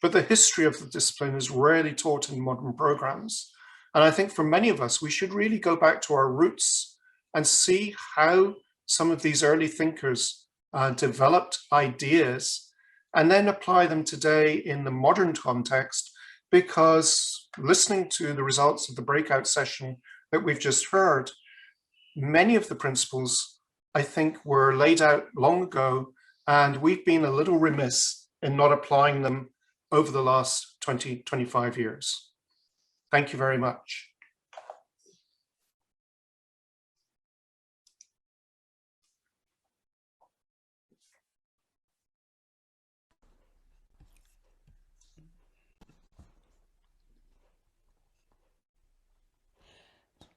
But the history of the discipline is rarely taught in modern programs, And I think for many of us, we should really go back to our roots and see how some of these early thinkers developed ideas and then apply them today in the modern context, because listening to the results of the breakout session that we've just heard, many of the principles, I think, were laid out long ago, and we've been a little remiss in not applying them over the last 20, 25 years. Thank you very much.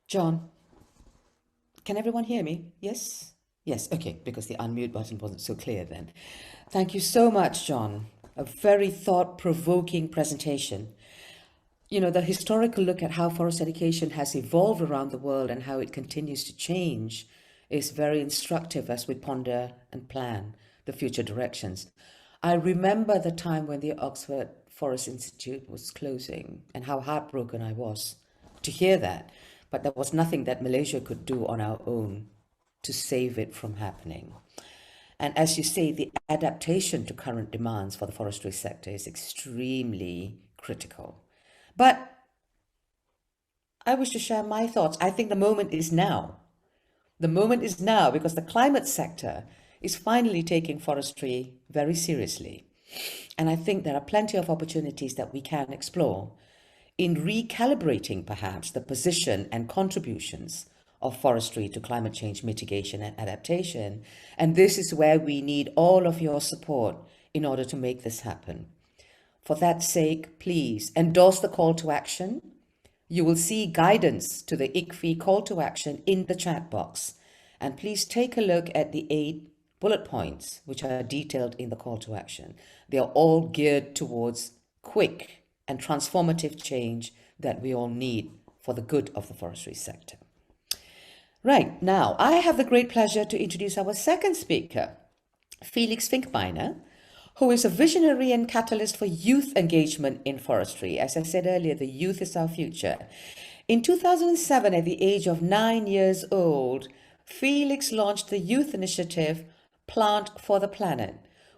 John, can everyone hear me? Yes? Yes, okay, because the unmute button wasn't so clear then. Thank you so much, John. A very thought-provoking presentation. You know, the historical look at how forest education has evolved around the world and how it continues to change is very instructive as we ponder and plan the future directions. I remember the time when the Oxford Forest Institute was closing and how heartbroken I was to hear that. But there was nothing that Malaysia could do on our own to save it from happening. And as you say, the adaptation to current demands for the forestry sector is extremely critical. But I wish to share my thoughts. I think the moment is now. The moment is now because the climate sector is finally taking forestry very seriously. And I think there are plenty of opportunities that we can explore in recalibrating perhaps the position and contributions of forestry to climate change mitigation and adaptation. And this is where we need all of your support in order to make this happen. For that sake, please endorse the call to action. You will see guidance to the ICFI call to action in the chat box. And please take a look at the 8 bullet points which are detailed in the call to action. They are all geared towards quick and transformative change that we all need for the good of the forestry sector. Right, now I have the great pleasure to introduce our second speaker, Felix Finkbeiner, who is a visionary and catalyst for youth engagement in forestry. As I said earlier, the youth is our future. In 2007, at the age of 9 years old, Felix launched the youth initiative Plant for the Planet,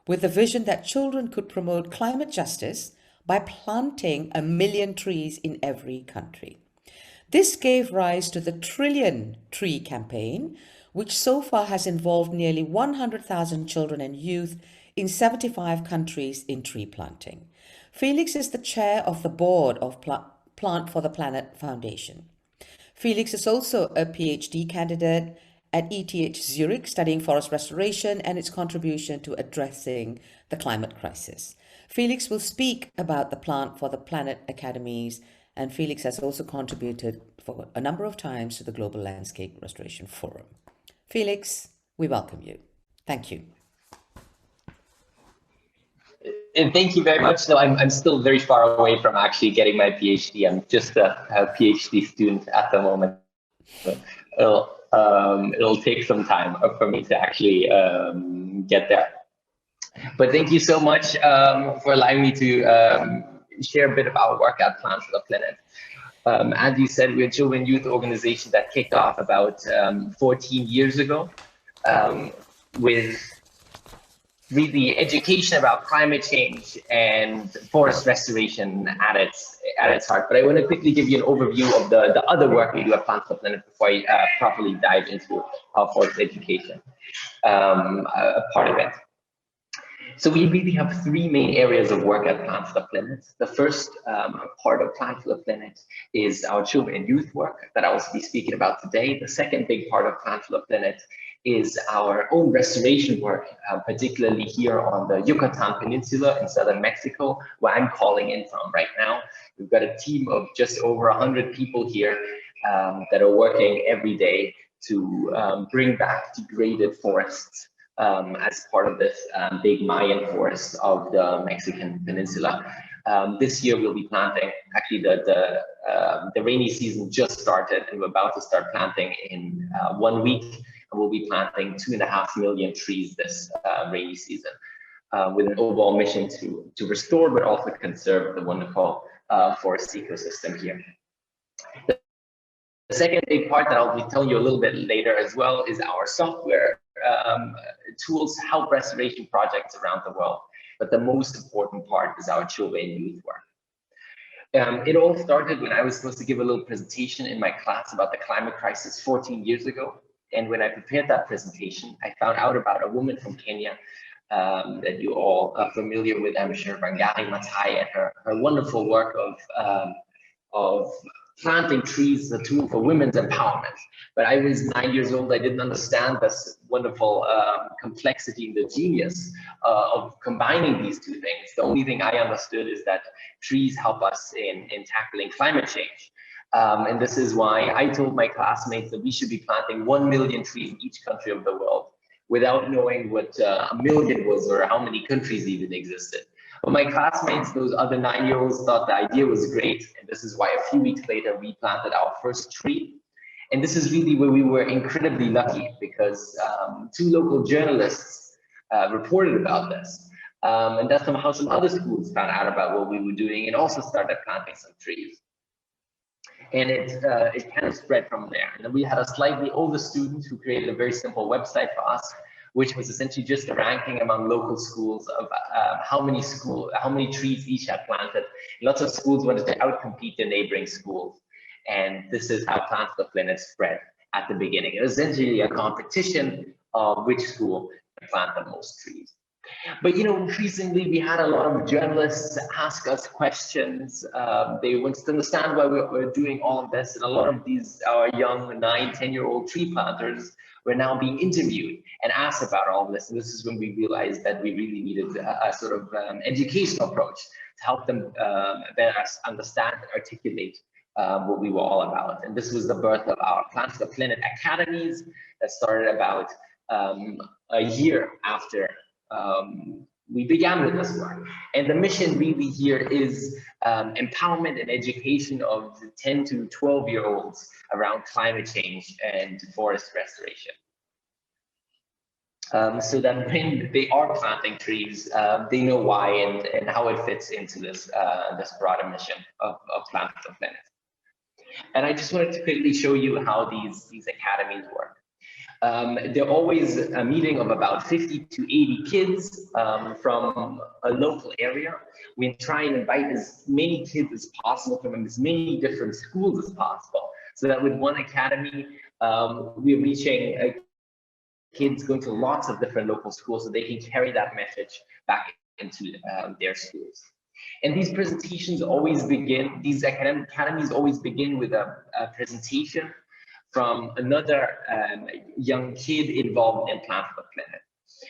with the vision that children could promote climate justice by planting 1 million trees in every country. This gave rise to the Trillion Tree campaign, which so far has involved nearly 100,000 children and youth in 75 countries in tree planting. Felix is the chair of the board of Plant for the Planet Foundation. Felix is also a PhD candidate at ETH Zurich, studying forest restoration and its contribution to addressing the climate crisis. Felix will speak about the Plant for the Planet Academies, and Felix has also contributed for a number of times to the Global Landscape Restoration Forum. Felix, we welcome you. Thank you. And thank you very much. So I'm still very far away from actually getting my PhD. I'm just a PhD student at the moment. So it'll take some time for me to actually get there. But thank you so much for allowing me to share a bit of our work at Plant for the Planet. As you said, we're a children youth organization that kicked off about 14 years ago with really education about climate change and forest restoration at its heart. But I want to quickly give you an overview of the other work we do at Plant for the Planet before I properly dive into our forest education, a part of it. So we really have 3 main areas of work at Plant for the Planet. The first part of Plant for the Planet is our children and youth work that I will be speaking about today. The second big part of Plant for the Planet is our own restoration work, particularly here on the Yucatan Peninsula in southern Mexico, where I'm calling in from right now. We've got a team of just over 100 people here that are working every day to bring back degraded forests as part of this big Mayan forest of the Mexican Peninsula. This year we'll be planting, actually the rainy season just started and we're about to start planting in 1 week. And we'll be planting 2.5 million trees this rainy season with an overall mission to restore but also conserve the wonderful forest ecosystem here. The second big part that I'll be telling you a little bit later as well is our software tools help restoration projects around the world. But the most important part is our children and youth work. It all started when I was supposed to give a little presentation in my class about the climate crisis 14 years ago. And when I prepared that presentation, I found out about a woman from Kenya that you all are familiar with, I'm sure, Wangari Maathai, and her wonderful work of planting trees, a tool for women's empowerment. But I was 9 years old. I didn't understand this wonderful complexity and the genius of combining these two things. The only thing I understood is that trees help us in tackling climate change. And this is why I told my classmates that we should be planting 1 million trees in each country of the world without knowing what a million was or how many countries even existed. But my classmates, those other 9-year-olds, thought the idea was great. And this is why a few weeks later, we planted our first tree. And this is really where we were incredibly lucky, because 2 local journalists reported about this. And that's somehow some other schools found out about what we were doing and also started planting some trees. And it kind of spread from there. And then we had a slightly older student who created a very simple website for us, which was essentially just a ranking among local schools of how many trees each had planted. Lots of schools wanted to outcompete their neighboring schools. And this is how Plants the Planet spread at the beginning. It was essentially a competition of which school can plant the most trees. But increasingly we had a lot of journalists ask us questions. They wanted to understand why we're doing all of this, and a lot of these our young 9, 10-year-old tree planters were now being interviewed and asked about all of this. And this is when we realized that we really needed a sort of educational approach to help them better understand and articulate what we were all about. And this was the birth of our Plants the Planet Academies that started about a year after we began with this work. And the mission really here is empowerment and education of 10 to 12-year-olds around climate change and forest restoration. So that when they are planting trees, they know why and how it fits into this broader mission of Plants the Planet. And I just wanted to quickly show you how these academies work. They're always a meeting of about 50 to 80 kids from a local area. We try and invite as many kids as possible from as many different schools as possible, so that with one academy, we're reaching kids going to lots of different local schools so they can carry that message back into their schools. And these presentations always begin, these academies always begin with a presentation from another young kid involved in Plants the Planet.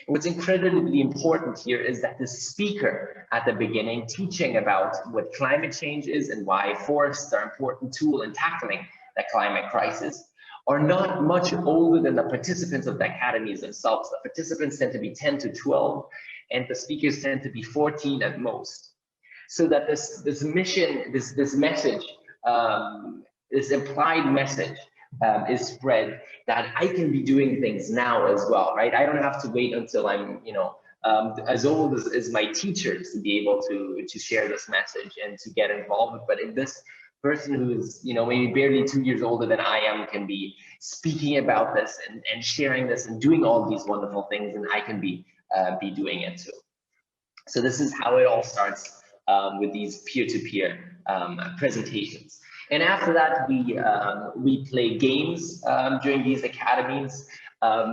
What's incredibly important here is that the speaker at the beginning, teaching about what climate change is and why forests are an important tool in tackling the climate crisis, are not much older than the participants of the academies themselves. The participants tend to be 10 to 12, and the speakers tend to be 14 at most. So that this mission, this message, this implied message, is spread that I can be doing things now as well, right? I don't have to wait until I'm, as old as my teachers to be able to share this message and to get involved. But if this person who is, maybe barely 2 years older than I am can be speaking about this and sharing this and doing all these wonderful things, and I can be doing it too. So this is how it all starts with these peer-to-peer presentations. And after that, we play games during these academies,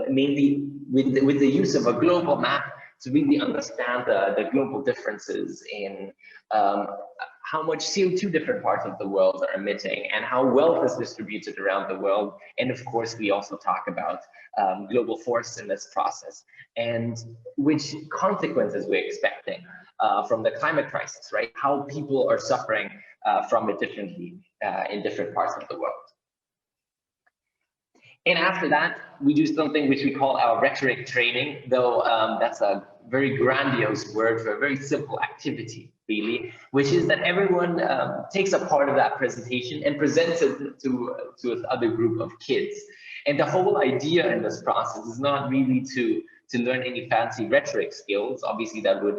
mainly with the use of a global map to really understand the global differences in how much CO2 different parts of the world are emitting and how wealth is distributed around the world. And of course, we also talk about global forests in this process and which consequences we're expecting from the climate crisis, right? How people are suffering from it differently in different parts of the world. And after that, we do something which we call our rhetoric training, though that's a very grandiose word for a very simple activity, really, which is that everyone takes a part of that presentation and presents it to another group of kids. And the whole idea in this process is not really to learn any fancy rhetoric skills. Obviously, that would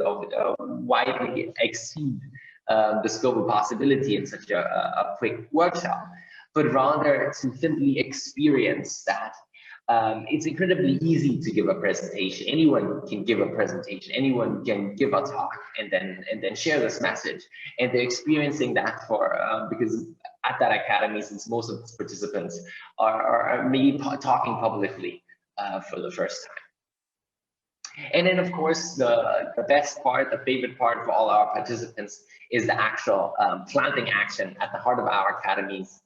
widely exceed the scope of possibility in such a quick workshop. but rather to simply experience that. It's incredibly easy to give a presentation. Anyone can give a presentation. Anyone can give a talk and then share this message. And they're experiencing that because at that academy, since most of the participants are maybe talking publicly for the first time. And then, of course, the best part, the favorite part for all our participants is the actual planting action at the heart of our academies,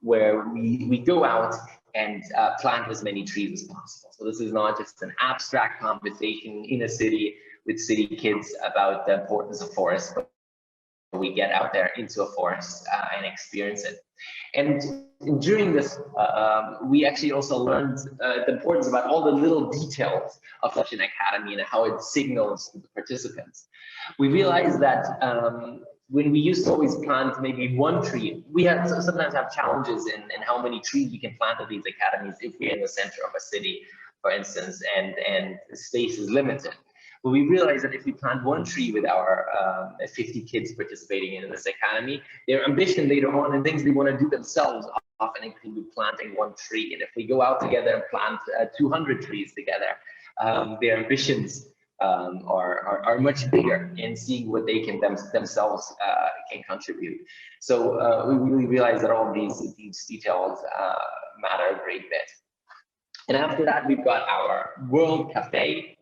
where we go out and plant as many trees as possible. So this is not just an abstract conversation in a city with city kids about the importance of forests, but we get out there into a forest and experience it. And during this, we actually also learned the importance about all the little details of such an academy and how it signals to the participants. We realized that when we used to always plant maybe one tree, we sometimes have challenges in how many trees we can plant at these academies if we're in the center of a city, for instance, and the space is limited. But we realized that if we plant one tree with our 50 kids participating in this academy, their ambition later on and things they want to do themselves often include planting one tree. And if we go out together and plant 200 trees together, their ambitions are much bigger in seeing what they can themselves can contribute. So we really realize that all these details matter a great bit. And after that, we've got our World Cafe,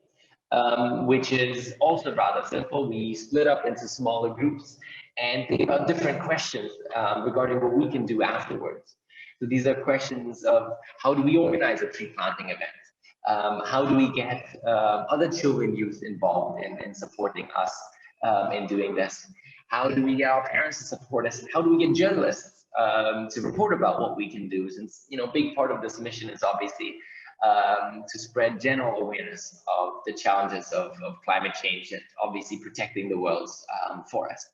which is also rather simple. We split up into smaller groups and think about different questions regarding what we can do afterwards. So these are questions of how do we organize a tree planting event? How do we get other children, youth involved in supporting us in doing this? How do we get our parents to support us? How do we get journalists to report about what we can do? Since, you know, a big part of this mission is obviously to spread general awareness of the challenges of climate change and obviously protecting the world's forests.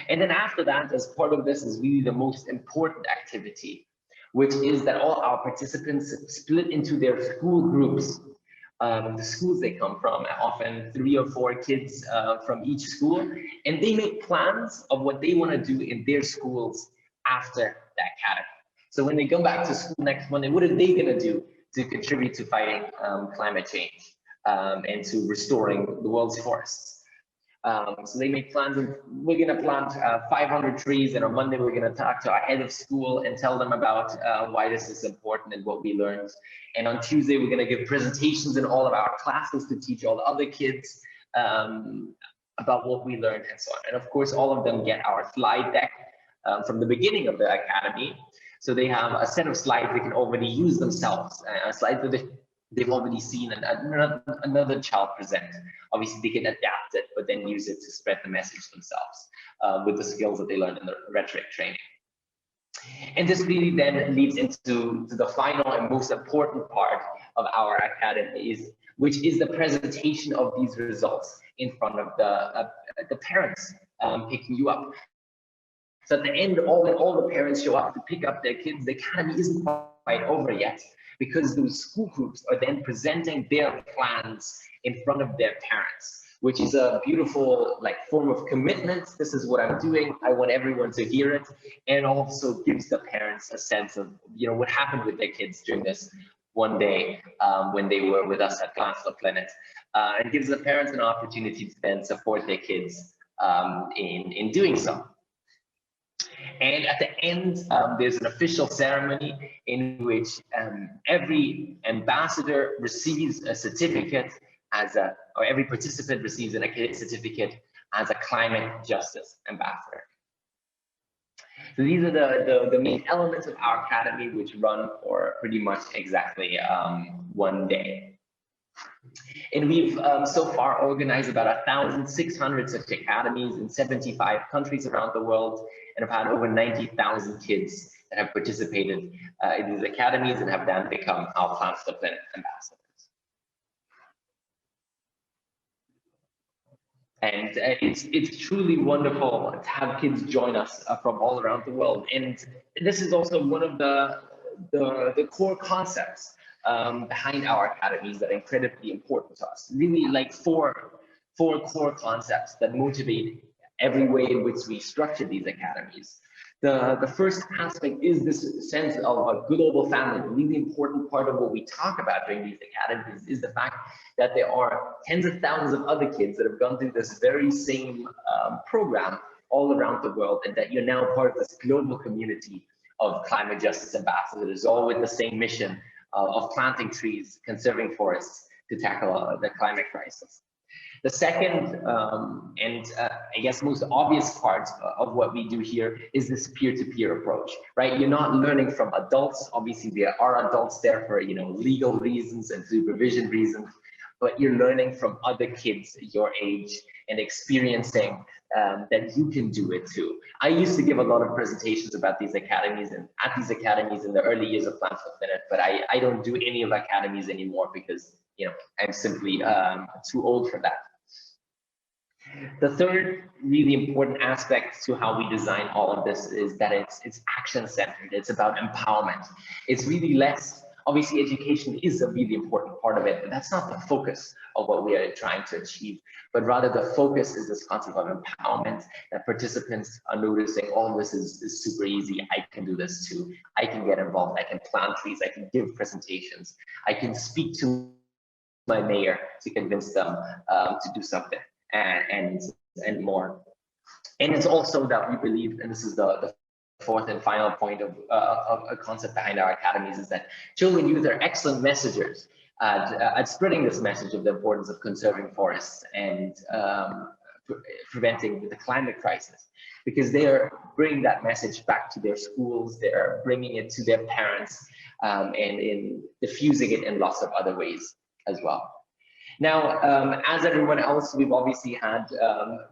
And then after that, as part of this is really the most important activity, which is that all our participants split into their school groups. The schools they come from, often 3 or 4 kids from each school, and they make plans of what they want to do in their schools after the academy. So when they go back to school next Monday, what are they going to do to contribute to fighting climate change and to restoring the world's forests? So they make plans, and we're going to plant 500 trees, and on Monday we're going to talk to our head of school and tell them about why this is important and what we learned. And on Tuesday we're going to give presentations in all of our classes to teach all the other kids about what we learned and so on. And of course all of them get our slide deck from the beginning of the academy. So they have a set of slides they can already use themselves, a slide that they've already seen and another child present. Obviously they can adapt it, but then use it to spread the message themselves with the skills that they learned in the rhetoric training. And this really then leads into the final and most important part of our academy, which is the presentation of these results in front of the parents picking you up. So at the end, all the parents show up to pick up their kids. The academy isn't quite over yet, because those school groups are then presenting their plans in front of their parents, which is a beautiful form of commitment. This is what I'm doing. I want everyone to hear it, and also gives the parents a sense of what happened with their kids during this one day when they were with us at Plants the Planet, and gives the parents an opportunity to then support their kids in doing so. And at the end, there's an official ceremony in which every ambassador receives a certificate or every participant receives a certificate as a climate justice ambassador. So these are the main elements of our academy, which run for pretty much exactly 1 day. And we've so far organized about 1,600 such academies in 75 countries around the world, and have had over 90,000 kids that have participated in these academies and have then become our Plants the Planet ambassadors. And it's truly wonderful to have kids join us from all around the world. And this is also one of the core concepts behind our academies that are incredibly important to us. Really, four core concepts that motivate every way in which we structure these academies. The first aspect is this sense of a global family. A really important part of what we talk about during these academies is the fact that there are tens of thousands of other kids that have gone through this very same program all around the world, and that you're now part of this global community of climate justice ambassadors, all with the same mission of planting trees, conserving forests to tackle the climate crisis. The second, I guess most obvious part of what we do here is this peer-to-peer approach, right? You're not learning from adults. Obviously, there are adults there for, you know, legal reasons and supervision reasons, but you're learning from other kids your age and experiencing that you can do it too. I used to give a lot of presentations about these academies and at these academies in the early years of Plants for Planet, but I don't do any of academies anymore because, you know, I'm simply too old for that. The third really important aspect to how we design all of this is that it's action-centered. It's about empowerment. It's really less, obviously education is a really important part of it, but that's not the focus of what we are trying to achieve, but rather the focus is this concept of empowerment, that participants are noticing, oh, this is super easy, I can do this too, I can get involved, I can plant trees, I can give presentations, I can speak to my mayor to convince them to do something. And more. And it's also that we believe, and this is the fourth and final point of a concept behind our academies, is that children and youth are excellent messengers at spreading this message of the importance of conserving forests and preventing the climate crisis, because they are bringing that message back to their schools, they are bringing it to their parents, and in diffusing it in lots of other ways as well. Now, as everyone else, we've obviously had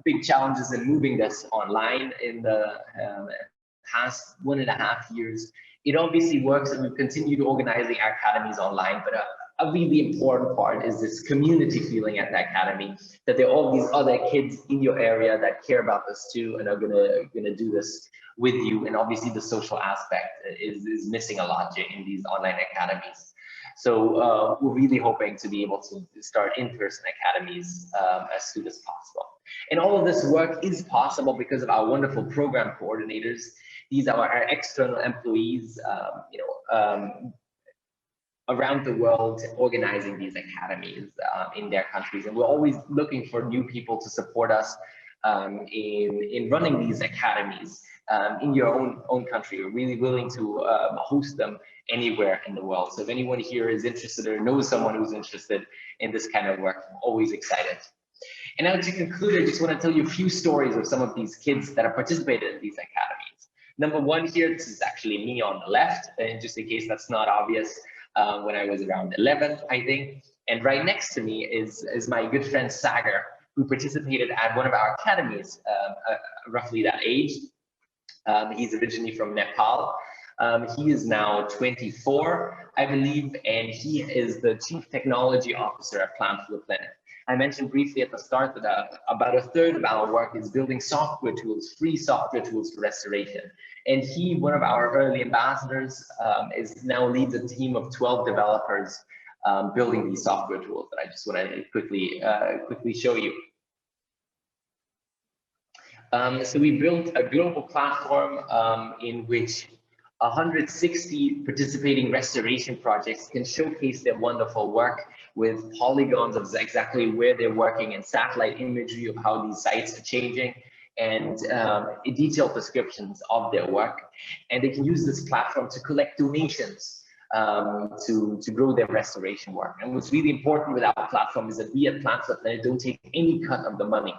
big challenges in moving this online in the past 1.5 years. It obviously works, and we've continued organizing our academies online, but a really important part is this community feeling at the academy, that there are all these other kids in your area that care about this too and are gonna do this with you. And obviously the social aspect is missing a lot in these online academies. So we're really hoping to be able to start in-person academies as soon as possible. And all of this work is possible because of our wonderful program coordinators. These are our external employees, around the world organizing these academies in their countries. And we're always looking for new people to support us in running these academies in your own country. We're really willing to host them anywhere in the world. So if anyone here is interested or knows someone who's interested in this kind of work, I'm always excited. And now to conclude, I just want to tell you a few stories of some of these kids that have participated in these academies. Number one here, this is actually me on the left, and just in case that's not obvious, when I was around 11, I think. And right next to me is my good friend Sagar, who participated at one of our academies, roughly that age. He's originally from Nepal. He is now 24, I believe, and he is the Chief Technology Officer at Plant for the Planet. I mentioned briefly at the start that about a third of our work is building software tools, free software tools for restoration. And he, one of our early ambassadors, is now leads a team of 12 developers building these software tools that I just want to quickly show you. So we built a global platform in which 160 participating restoration projects can showcase their wonderful work with polygons of exactly where they're working and satellite imagery of how these sites are changing and detailed descriptions of their work. And they can use this platform to collect donations to grow their restoration work. And what's really important with our platform is that we at Plant for the Planet don't take any cut of the money.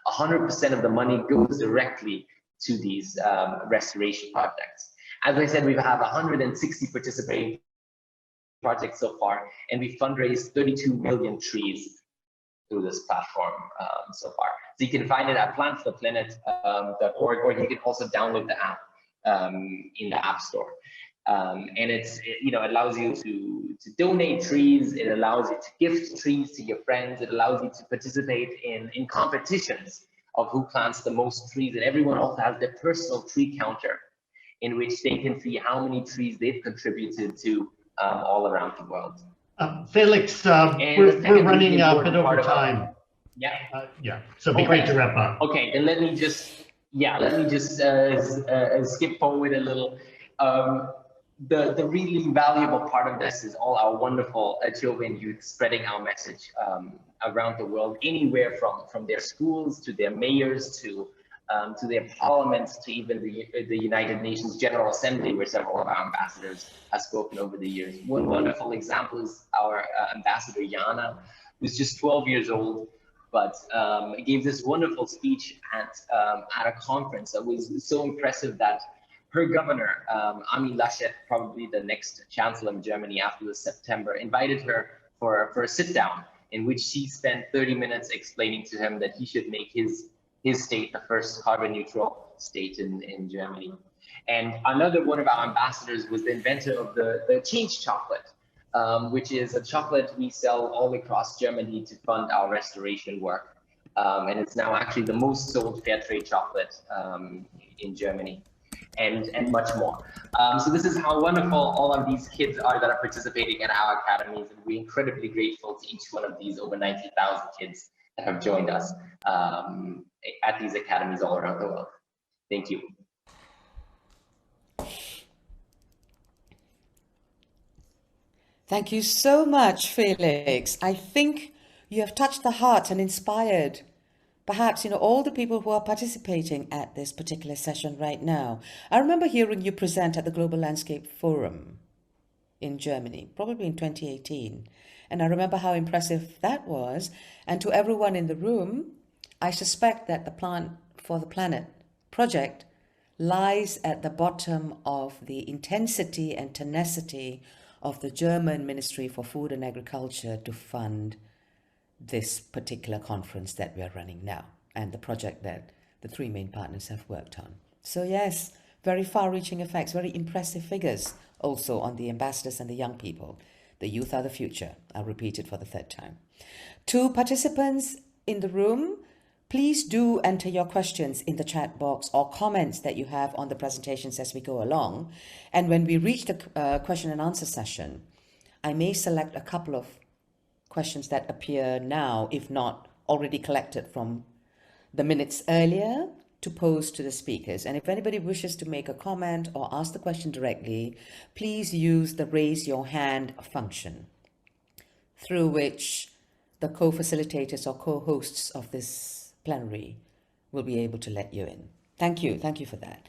100% of the money goes directly to these restoration projects. As I said, we have 160 participating projects so far, and we fundraised 32 million trees through this platform so far. So you can find it at plantfortheplanet.org, or you can also download the app in the App Store. And it allows you to donate trees. It allows you to gift trees to your friends. It allows you to participate in competitions of who plants the most trees. And everyone also has their personal tree counter in which they can see how many trees they've contributed to all around the world. Felix, we're running a bit over time. Yeah. Yeah. So it'd be great to wrap up. Okay, then let me just skip forward a little. The really valuable part of this is all our wonderful Ethiopian youth spreading our message around the world, anywhere from their schools to their mayors to their parliaments to even the United Nations General Assembly, where several of our ambassadors have spoken over the years. One wonderful example is our ambassador Yana, who's just 12 years old, but gave this wonderful speech at a conference that was so impressive that her governor, Ami Laschet, probably the next chancellor of Germany after the September, invited her for a sit down in which she spent 30 minutes explaining to him that he should make his state the first carbon neutral state in Germany. And another one of our ambassadors was the inventor of the change chocolate, which is a chocolate we sell all across Germany to fund our restoration work. And it's now actually the most sold fair trade chocolate in Germany, and much more. So this is how wonderful all of these kids are that are participating in our academies, and we're incredibly grateful to each one of these over 90,000 kids that have joined us at these academies all around the world. Thank you. Thank you so much, Felix. I think you have touched the heart and inspired perhaps, all the people who are participating at this particular session right now. I remember hearing you present at the Global Landscape Forum in Germany, probably in 2018. And I remember how impressive that was. And to everyone in the room, I suspect that the Plant for the Planet project lies at the bottom of the intensity and tenacity of the German Ministry for Food and Agriculture to fund this particular conference that we are running now and the project that the three main partners have worked on. So yes, very far-reaching effects, very impressive figures also on the ambassadors and the young people. The youth are the future. I'll repeat it for the third time. To participants in the room, please do enter your questions in the chat box or comments that you have on the presentations as we go along. And when we reach the question and answer session, I may select a couple of questions that appear now, if not already collected from the minutes earlier, to pose to the speakers. And if anybody wishes to make a comment or ask the question directly, please use the raise your hand function, through which the co-facilitators or co-hosts of this plenary will be able to let you in. Thank you for that.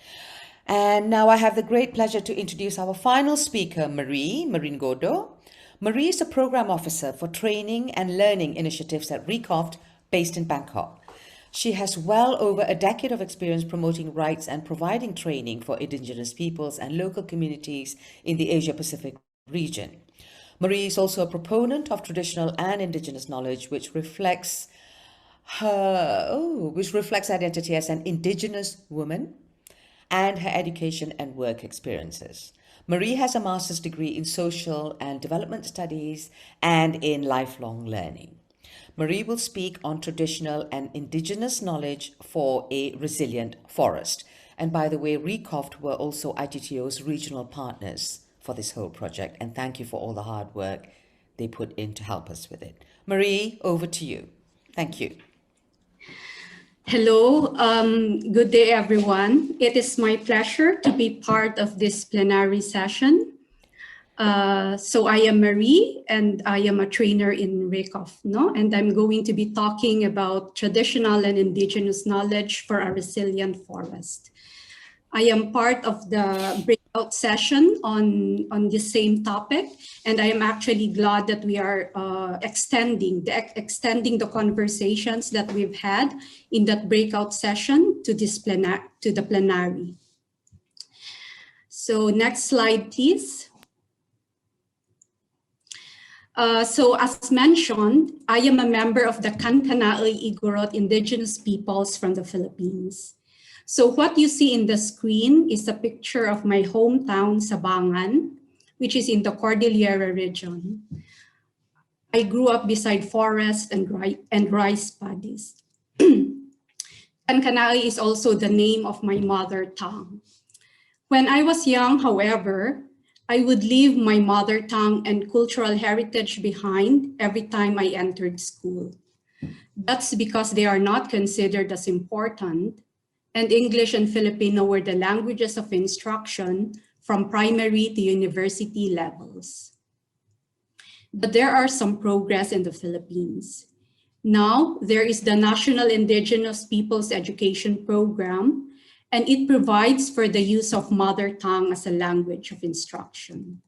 And now I have the great pleasure to introduce our final speaker, Marie Ngodo. Marie is a program officer for training and learning initiatives at RECOFT, based in Bangkok. She has well over a decade of experience promoting rights and providing training for indigenous peoples and local communities in the Asia-Pacific region. Marie is also a proponent of traditional and indigenous knowledge, which reflects identity as an indigenous woman and her education and work experiences. Marie has a master's degree in social and development studies and in lifelong learning. Marie will speak on traditional and indigenous knowledge for a resilient forest. And by the way, RECOFT were also ITTO's regional partners for this whole project. And thank you for all the hard work they put in to help us with it. Marie, over to you. Thank you. Hello, good day, everyone. It is my pleasure to be part of this plenary session. So I am Marie, and I am a trainer in RECOFT, and I'm going to be talking about traditional and indigenous knowledge for a resilient forest. I am part of the breakout session on the same topic, and I am actually glad that we are extending the conversations that we've had in that breakout session to the plenary. So next slide, please. So as mentioned, I am a member of the Kankanaey Igorot indigenous peoples from the Philippines. So what you see in the screen is a picture of my hometown, Sabangan, which is in the Cordillera region. I grew up beside forest and rice paddies. Kankanaey is also the name of my mother tongue. When I was young, however, I would leave my mother tongue and cultural heritage behind every time I entered school. That's because they are not considered as important, and English and Filipino were the languages of instruction from primary to university levels. But there are some progress in the Philippines. Now, there is the National Indigenous Peoples Education Program, and it provides for the use of mother tongue as a language of instruction.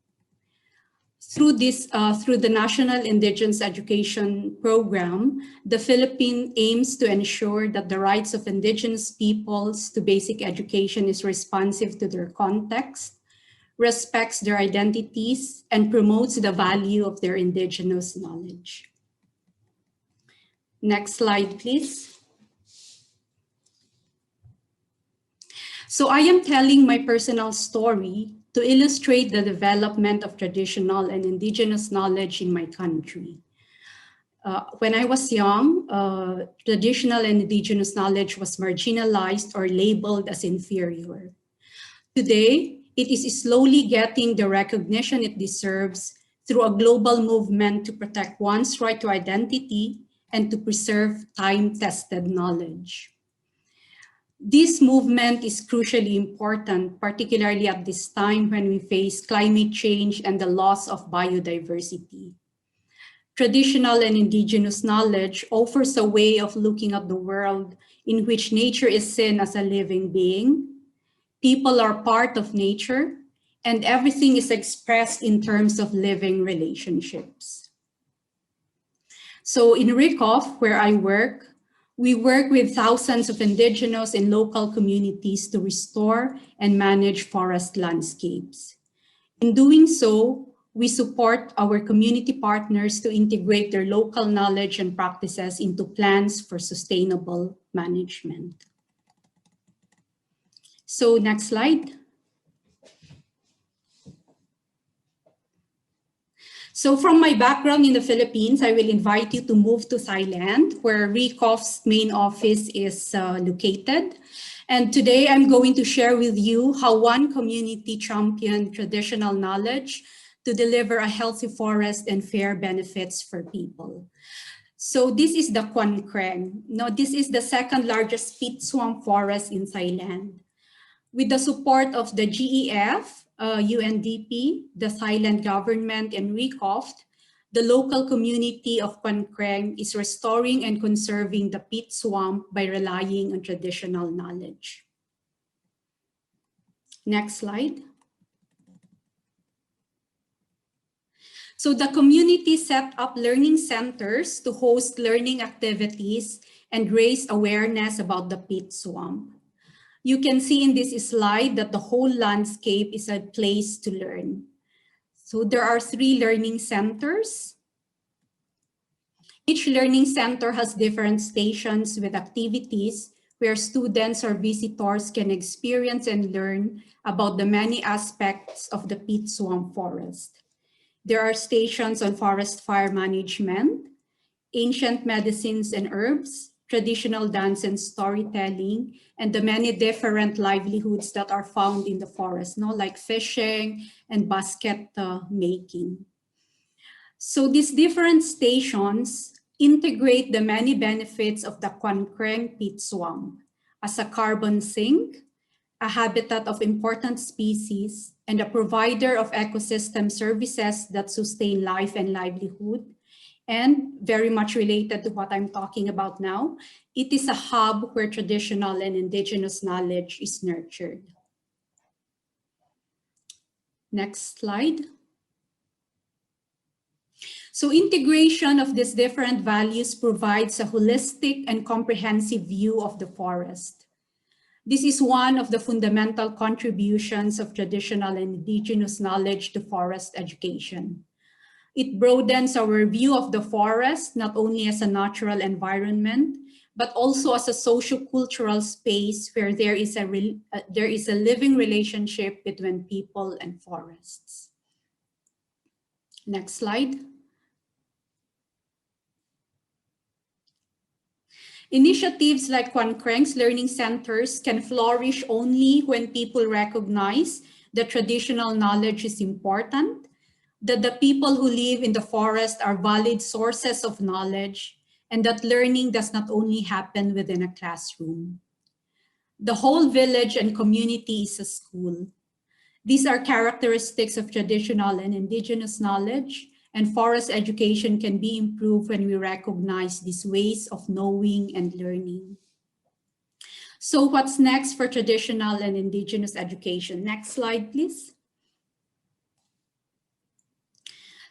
Through the National Indigenous Education Program, the Philippines aims to ensure that the rights of indigenous peoples to basic education is responsive to their context, respects their identities, and promotes the value of their indigenous knowledge. Next slide, please. So I am telling my personal story to illustrate the development of traditional and indigenous knowledge in my country. When I was young, traditional and indigenous knowledge was marginalized or labeled as inferior. Today, it is slowly getting the recognition it deserves through a global movement to protect one's right to identity and to preserve time-tested knowledge. This movement is crucially important, particularly at this time when we face climate change and the loss of biodiversity. Traditional and indigenous knowledge offers a way of looking at the world in which nature is seen as a living being, people are part of nature, and everything is expressed in terms of living relationships. So in RICOF, where I work, we work with thousands of indigenous and local communities to restore and manage forest landscapes. In doing so, we support our community partners to integrate their local knowledge and practices into plans for sustainable management. So next slide. So from my background in the Philippines, I will invite you to move to Thailand, where RICOF's main office is located. And today I'm going to share with you how one community championed traditional knowledge to deliver a healthy forest and fair benefits for people. So this is the Quan Kreng. Now, this is the second largest peat swamp forest in Thailand. With the support of the GEF, UNDP, the Thailand government, and RICOF, the local community of Quan Kreng is restoring and conserving the peat swamp by relying on traditional knowledge. Next slide. So the community set up learning centers to host learning activities and raise awareness about the peat swamp. You can see in this slide that the whole landscape is a place to learn. So there are 3 learning centers. Each learning center has different stations with activities where students or visitors can experience and learn about the many aspects of the peat swamp forest. There are stations on forest fire management, ancient medicines and herbs, traditional dance and storytelling, and the many different livelihoods that are found in the forest, like fishing and basket making. So these different stations integrate the many benefits of the Quan Kreng peat swamp as a carbon sink, a habitat of important species, and a provider of ecosystem services that sustain life and livelihood. And very much related to what I'm talking about now, it is a hub where traditional and indigenous knowledge is nurtured. Next slide. So integration of these different values provides a holistic and comprehensive view of the forest. This is one of the fundamental contributions of traditional and indigenous knowledge to forest education. It broadens our view of the forest, not only as a natural environment, but also as a socio-cultural space where there is a living relationship between people and forests. Next slide. Initiatives like Quan Kreng's learning centers can flourish only when people recognize that traditional knowledge is important, that the people who live in the forest are valid sources of knowledge, and that learning does not only happen within a classroom. The whole village and community is a school. These are characteristics of traditional and indigenous knowledge, and forest education can be improved when we recognize these ways of knowing and learning. So what's next for traditional and indigenous education? Next slide, please.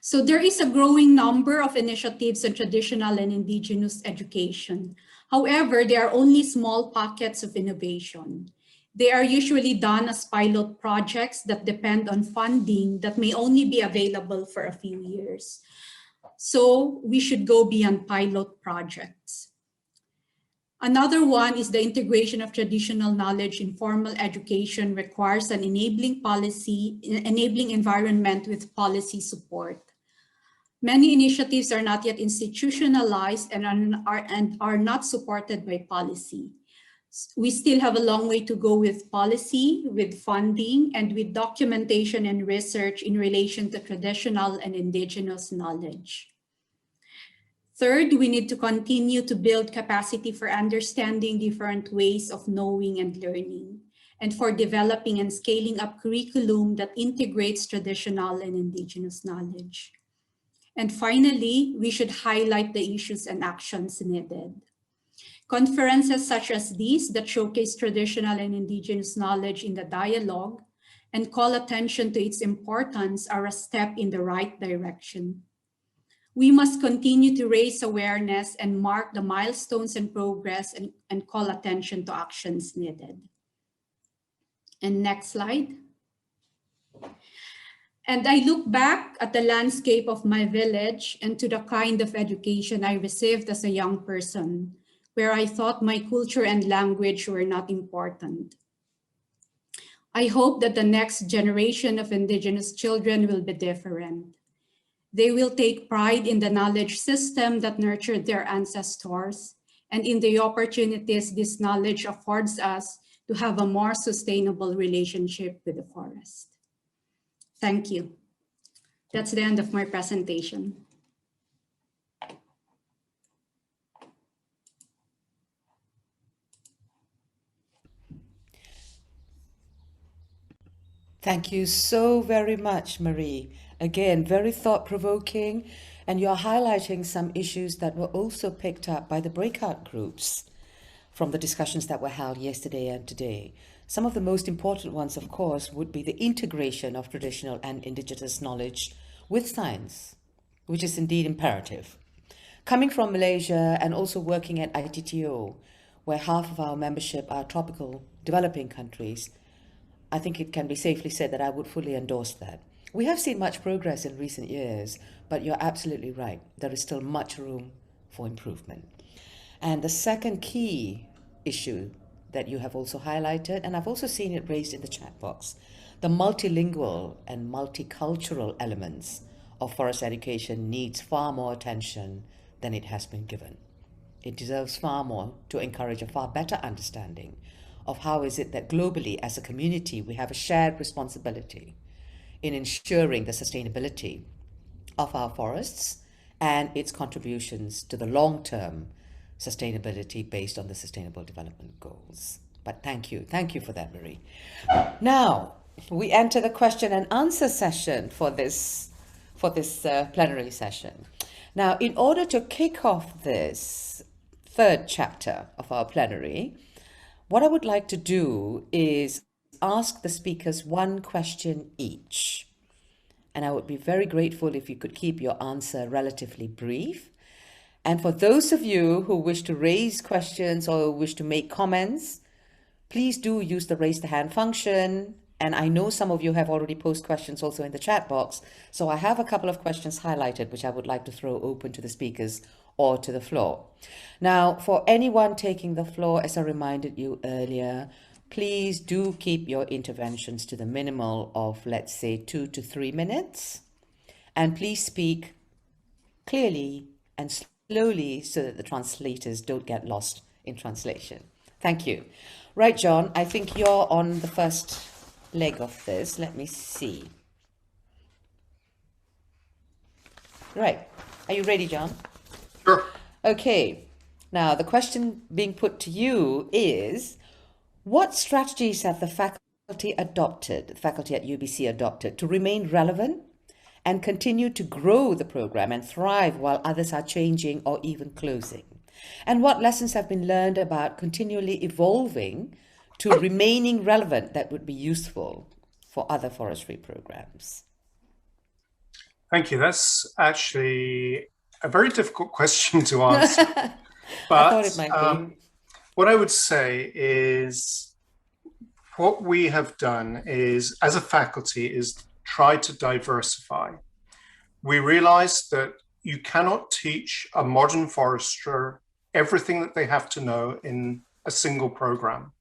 So there is a growing number of initiatives on traditional and indigenous education. However, they are only small pockets of innovation. They are usually done as pilot projects that depend on funding that may only be available for a few years. So we should go beyond pilot projects. Another one is the integration of traditional knowledge in formal education requires an enabling environment with policy support. Many initiatives are not yet institutionalized and are not supported by policy. We still have a long way to go with policy, with funding, and with documentation and research in relation to traditional and indigenous knowledge. Third, we need to continue to build capacity for understanding different ways of knowing and learning, and for developing and scaling up curriculum that integrates traditional and indigenous knowledge. And finally, we should highlight the issues and actions needed. Conferences such as these that showcase traditional and indigenous knowledge in the dialogue and call attention to its importance are a step in the right direction. We must continue to raise awareness and mark the milestones and progress and call attention to actions needed. And next slide. And I look back at the landscape of my village and to the kind of education I received as a young person, where I thought my culture and language were not important. I hope that the next generation of indigenous children will be different. They will take pride in the knowledge system that nurtured their ancestors and in the opportunities this knowledge affords us to have a more sustainable relationship with the forest. Thank you. That's the end of my presentation. Thank you so very much, Marie. Again, very thought-provoking, and you're highlighting some issues that were also picked up by the breakout groups from the discussions that were held yesterday and today. Some of the most important ones, of course, would be the integration of traditional and indigenous knowledge with science, which is indeed imperative. Coming from Malaysia and also working at ITTO, where half of our membership are tropical developing countries, I think it can be safely said that I would fully endorse that. We have seen much progress in recent years, but you're absolutely right. There is still much room for improvement. And the second key issue that you have also highlighted, and I've also seen it raised in the chat box, the multilingual and multicultural elements of forest education needs far more attention than it has been given. It deserves far more to encourage a far better understanding of how is it that globally as a community we have a shared responsibility in ensuring the sustainability of our forests and its contributions to the long-term sustainability based on the Sustainable Development Goals. But thank you for that, Marie. Now, we enter the question and answer session for this plenary session. Now, in order to kick off this third chapter of our plenary, what I would like to do is ask the speakers one question each. And I would be very grateful if you could keep your answer relatively brief. And for those of you who wish to raise questions or wish to make comments, please do use the raise the hand function. And I know some of you have already posed questions also in the chat box. So I have a couple of questions highlighted, which I would like to throw open to the speakers or to the floor. Now, for anyone taking the floor, as I reminded you earlier, please do keep your interventions to the minimal of, let's say, 2 to 3 minutes. And please speak clearly and slowly so that the translators don't get lost in translation. Thank you. Right, John, I think you're on the first leg of this. Let me see. Right. Are you ready, John? Sure. Okay, now the question being put to you is, what strategies have the faculty at UBC adopted to remain relevant and continue to grow the program and thrive while others are changing or even closing? And what lessons have been learned about continually evolving to remaining relevant that would be useful for other forestry programs? Thank you. That's actually a very difficult question to answer. But I thought it might be. What I would say is, what we have done is, as a faculty, is try to diversify. We realized that you cannot teach a modern forester everything that they have to know in a single program.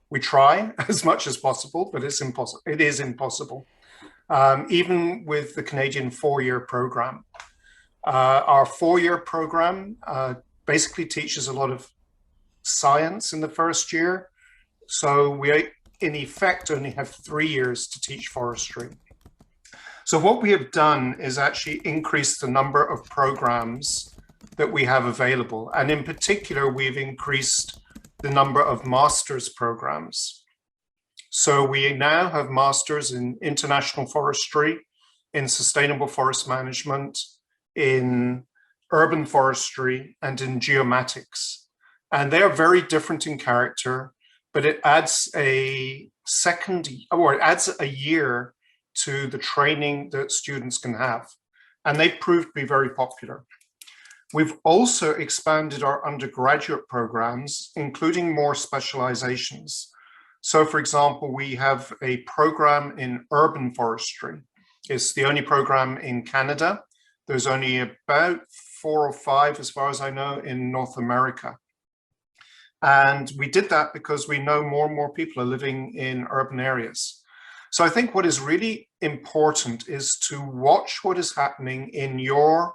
We try as much as possible, but it's impossible. It is impossible. Even with the Canadian 4-year program. Our 4-year program basically teaches a lot of science in the first year. So we, in effect, only have 3 years to teach forestry. So what we have done is actually increase the number of programs that we have available. And in particular, we've increased the number of master's programs. So we now have masters in international forestry, in sustainable forest management, in urban forestry, and in geomatics. And they are very different in character, but it adds it adds a year to the training that students can have. And they proved to be very popular. We've also expanded our undergraduate programs, including more specializations. So for example, we have a program in urban forestry. It's the only program in Canada. There's only about 4 or 5, as far as I know, in North America. And we did that because we know more and more people are living in urban areas. So I think what is really important is to watch what is happening in your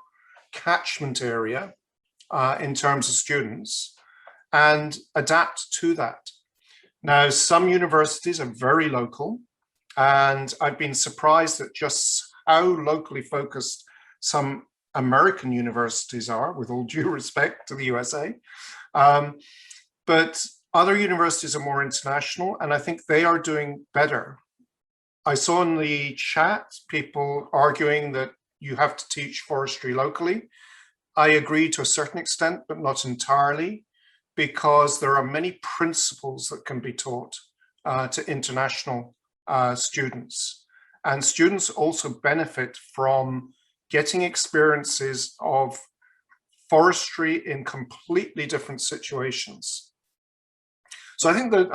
catchment area in terms of students and adapt to that. Now, some universities are very local, and I've been surprised at just how locally focused some American universities are, with all due respect to the USA. But other universities are more international, and I think they are doing better. I saw in the chat people arguing that you have to teach forestry locally. I agree to a certain extent, but not entirely, because there are many principles that can be taught to international students. And students also benefit from getting experiences of forestry in completely different situations. So I think that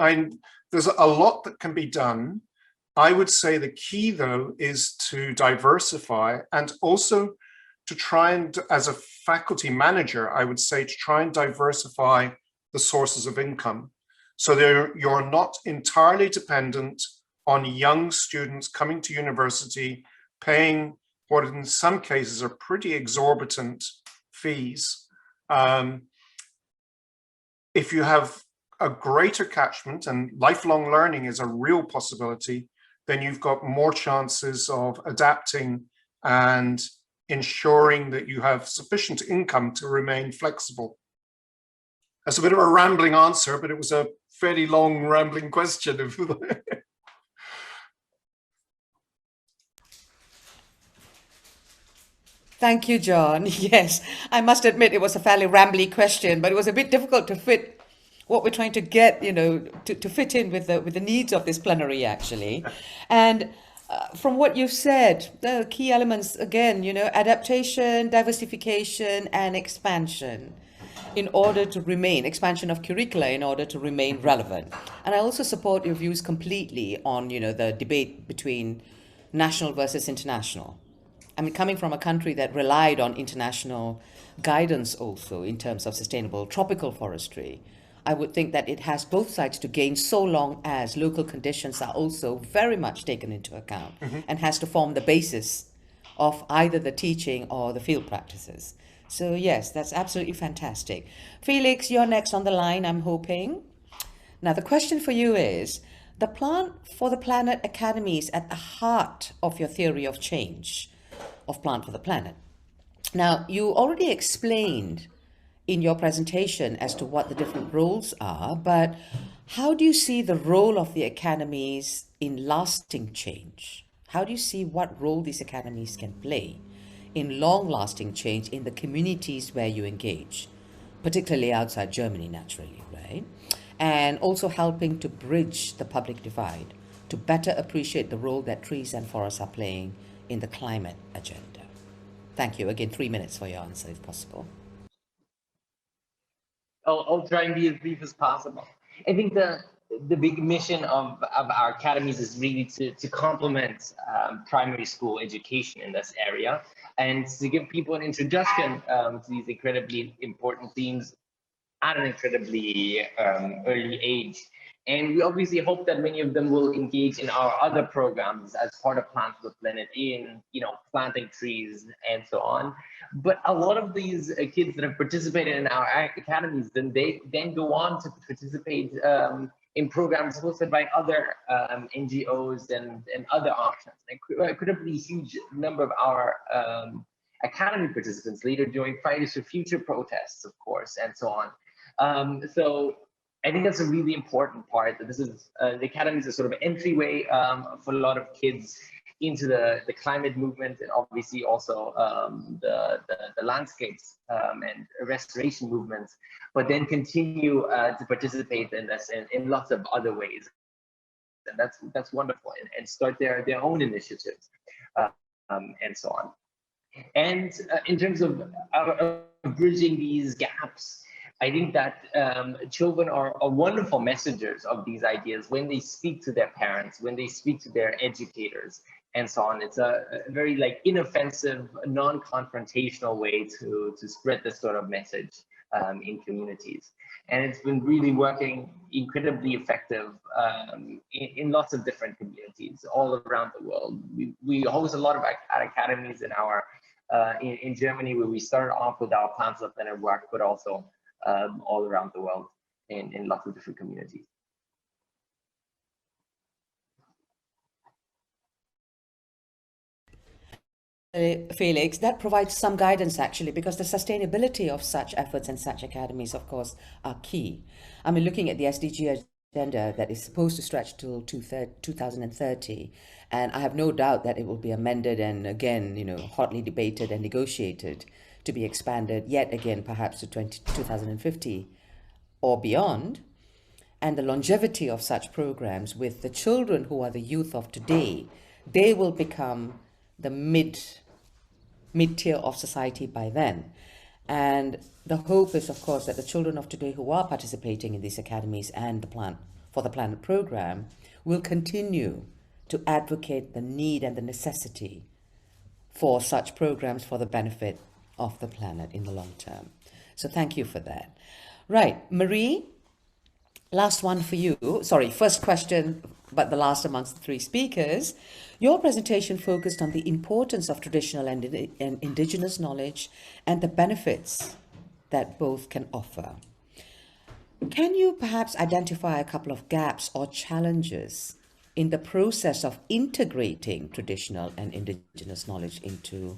there's a lot that can be done. I would say the key, though, is to diversify and also to try and, as a faculty manager, I would say to try and diversify the sources of income. So you're not entirely dependent on young students coming to university, paying what in some cases are pretty exorbitant fees. If you have a greater catchment and lifelong learning is a real possibility, then you've got more chances of adapting and ensuring that you have sufficient income to remain flexible. That's a bit of a rambling answer, but it was a fairly long rambling question. Thank you, John. Yes, I must admit it was a fairly rambly question, but it was a bit difficult to fit what we're trying to get, to fit in with the needs of this plenary, actually. And from what you've said, the key elements, again, adaptation, diversification, and expansion in order to remain, expansion of curricula in order to remain relevant. And I also support your views completely on, the debate between national versus international. I mean, coming from a country that relied on international guidance also in terms of sustainable tropical forestry, I would think that it has both sides to gain so long as local conditions are also very much taken into account and has to form the basis of either the teaching or the field practices. So yes, that's absolutely fantastic. Felix, you're next on the line, I'm hoping. Now, the question for you is, the Plant for the Planet Academy is at the heart of your theory of change of Plant for the Planet. Now, you already explained in your presentation as to what the different roles are, but how do you see the role of the academies in lasting change? How do you see what role these academies can play in long-lasting change in the communities where you engage, particularly outside Germany, naturally, right? And also helping to bridge the public divide to better appreciate the role that trees and forests are playing in the climate agenda. Thank you. Again, 3 minutes for your answer, if possible. I'll try and be as brief as possible. I think the big mission of our academies is really to complement primary school education in this area and to give people an introduction to these incredibly important themes at an incredibly early age. And we obviously hope that many of them will engage in our other programs as part of Plants for the Planet, in planting trees and so on. But a lot of these kids that have participated in our academies, then they go on to participate in programs hosted by other NGOs and other options. Like, could have been a huge number of our academy participants later joined Fridays for Future protests, of course, and so on. So I think that's a really important part. That this is the academies are sort of an entryway for a lot of kids into the climate movement, and obviously also the landscapes and restoration movements, but then continue to participate in this in lots of other ways. And that's wonderful, and start their own initiatives and so on. And in terms of bridging these gaps, I think that children are wonderful messengers of these ideas when they speak to their parents, when they speak to their educators, and so on. It's a very inoffensive, non-confrontational way to spread this sort of message in communities. And it's been really working incredibly effective in lots of different communities all around the world. We host a lot of academies in our in Germany, where we started off with our Plants for the Planet work, but also all around the world in lots of different communities. Felix, that provides some guidance actually, because the sustainability of such efforts and such academies, of course, are key. I mean, looking at the SDG agenda that is supposed to stretch till 2030, and I have no doubt that it will be amended and again, hotly debated and negotiated to be expanded yet again, perhaps to 2050 or beyond. And the longevity of such programs with the children who are the youth of today, they will become the mid-tier of society by then. And the hope is, of course, that the children of today who are participating in these academies and the Plant for the Planet program will continue to advocate the need and the necessity for such programs for the benefit of the planet in the long term. So thank you for that. Right, Marie, last one for you. Sorry, first question, but the last amongst the three speakers. Your presentation focused on the importance of traditional and indigenous knowledge and the benefits that both can offer. Can you perhaps identify a couple of gaps or challenges in the process of integrating traditional and indigenous knowledge into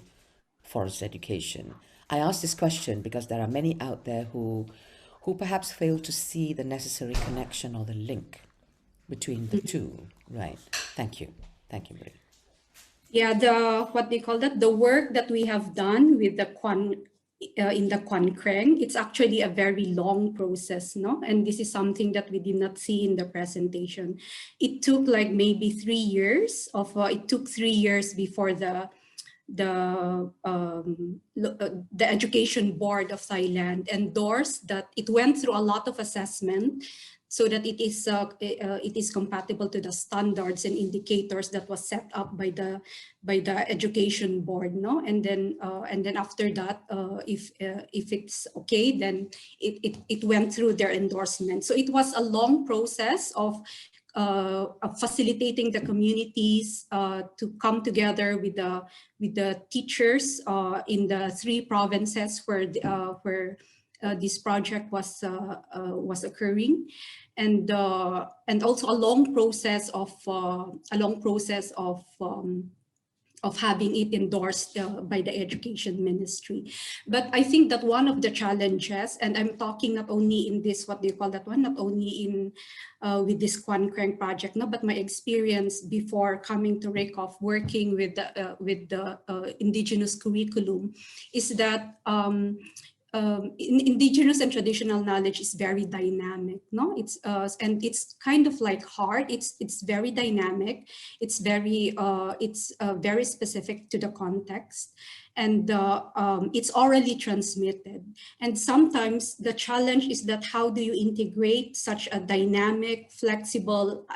forest education? I ask this question because there are many out there who perhaps fail to see the necessary connection or the link between the two. Right. Thank you. Thank you, Marie. Yeah, the work that we have done with the in the Quan Kreng, it's actually a very long process, no? And this is something that we did not see in the presentation. It took like maybe 3 years it took 3 years before the Education Board of Thailand endorsed that it went through a lot of assessment so that it is compatible to the standards and indicators that was set up by the Education Board, no? And then after that, if it's okay, then it went through their endorsement. So it was a long process of facilitating the communities to come together with the teachers in the 3 provinces where this project was occurring, and also a long process of having it endorsed by the education ministry. But I think that one of the challenges, and I'm talking not only in this, what do you call that one, not only in with this Kwan Kreng project, no, but my experience before coming to RACOF working with the indigenous curriculum is that indigenous and traditional knowledge is very dynamic, no? It's and it's kind of like hard. It's very dynamic. It's very specific to the context, and it's orally transmitted. And sometimes the challenge is that how do you integrate such a dynamic, flexible,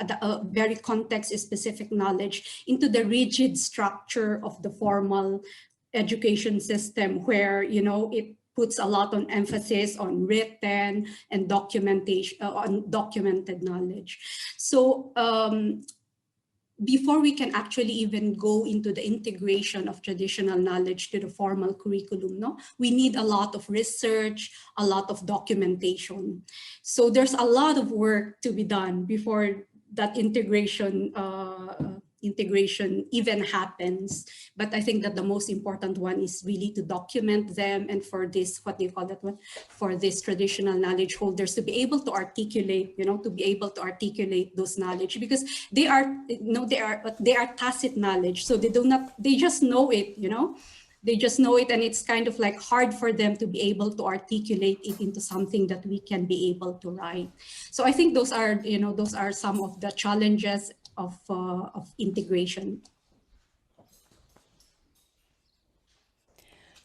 very context-specific knowledge into the rigid structure of the formal education system, where it puts a lot on emphasis on written and documentation, on documented knowledge. So before we can actually even go into the integration of traditional knowledge to the formal curriculum, no, we need a lot of research, a lot of documentation. So there's a lot of work to be done before that integration even happens. But I think that the most important one is really to document them, and for this, what do you call that one? For this traditional knowledge holders to be able to articulate, those knowledge, because they are tacit knowledge. So they just know it, they just know it, and it's kind of like hard for them to be able to articulate it into something that we can be able to write. So I think those are some of the challenges of integration.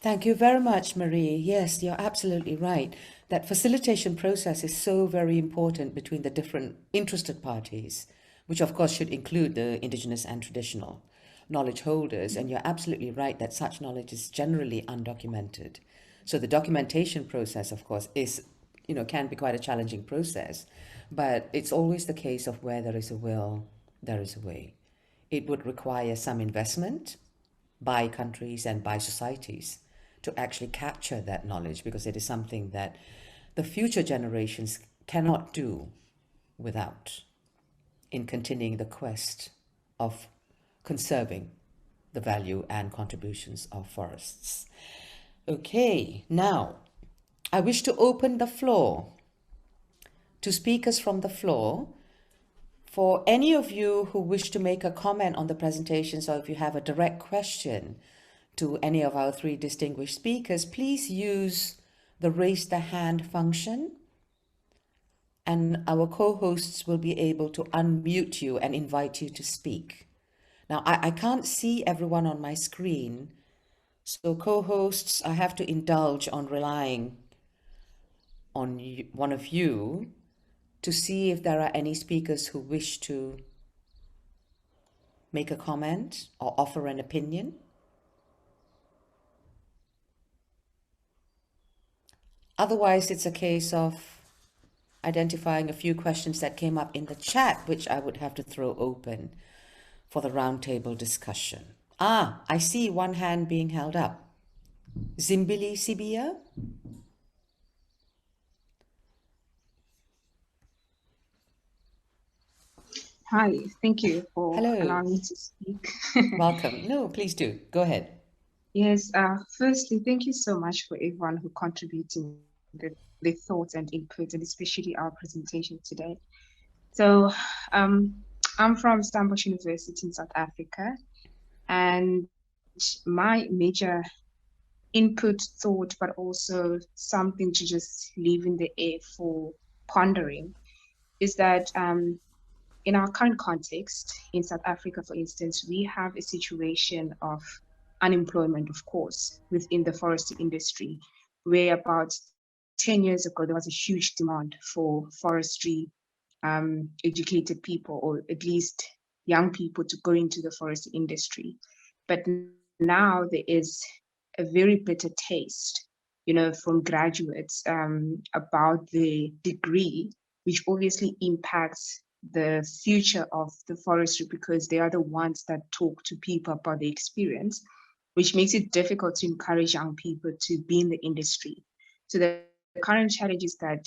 Thank you very much, Marie. Yes, you're absolutely right. That facilitation process is so very important between the different interested parties, which of course should include the indigenous and traditional knowledge holders. And you're absolutely right that such knowledge is generally undocumented. So the documentation process, of course, is, can be quite a challenging process, but it's always the case of where there is a will, there is a way. It would require some investment by countries and by societies to actually capture that knowledge, because it is something that the future generations cannot do without in continuing the quest of conserving the value and contributions of forests. Okay, now I wish to open the floor to speakers from the floor. For any of you who wish to make a comment on the presentations, or if you have a direct question to any of our three distinguished speakers, please use the raise the hand function, and our co-hosts will be able to unmute you and invite you to speak. Now, I can't see everyone on my screen, so co-hosts, I have to indulge on relying on one of you to see if there are any speakers who wish to make a comment or offer an opinion. Otherwise, it's a case of identifying a few questions that came up in the chat, which I would have to throw open for the roundtable discussion. I see one hand being held up. Zimbili Sibia? Hi, thank you for Hello. allowing me to speak. Welcome. No, please do. Go ahead. Yes, firstly, thank you so much for everyone who contributed the thoughts and input, and especially our presentation today. So I'm from Stellenbosch University in South Africa, and my major input, thought, but also something to just leave in the air for pondering, is that in our current context, in South Africa, for instance, we have a situation of unemployment, of course, within the forestry industry, where about 10 years ago, there was a huge demand for forestry educated people, or at least young people, to go into the forestry industry. But now there is a very bitter taste, from graduates about the degree, which obviously impacts the future of the forestry, because they are the ones that talk to people about the experience, which makes it difficult to encourage young people to be in the industry. So the current challenge is that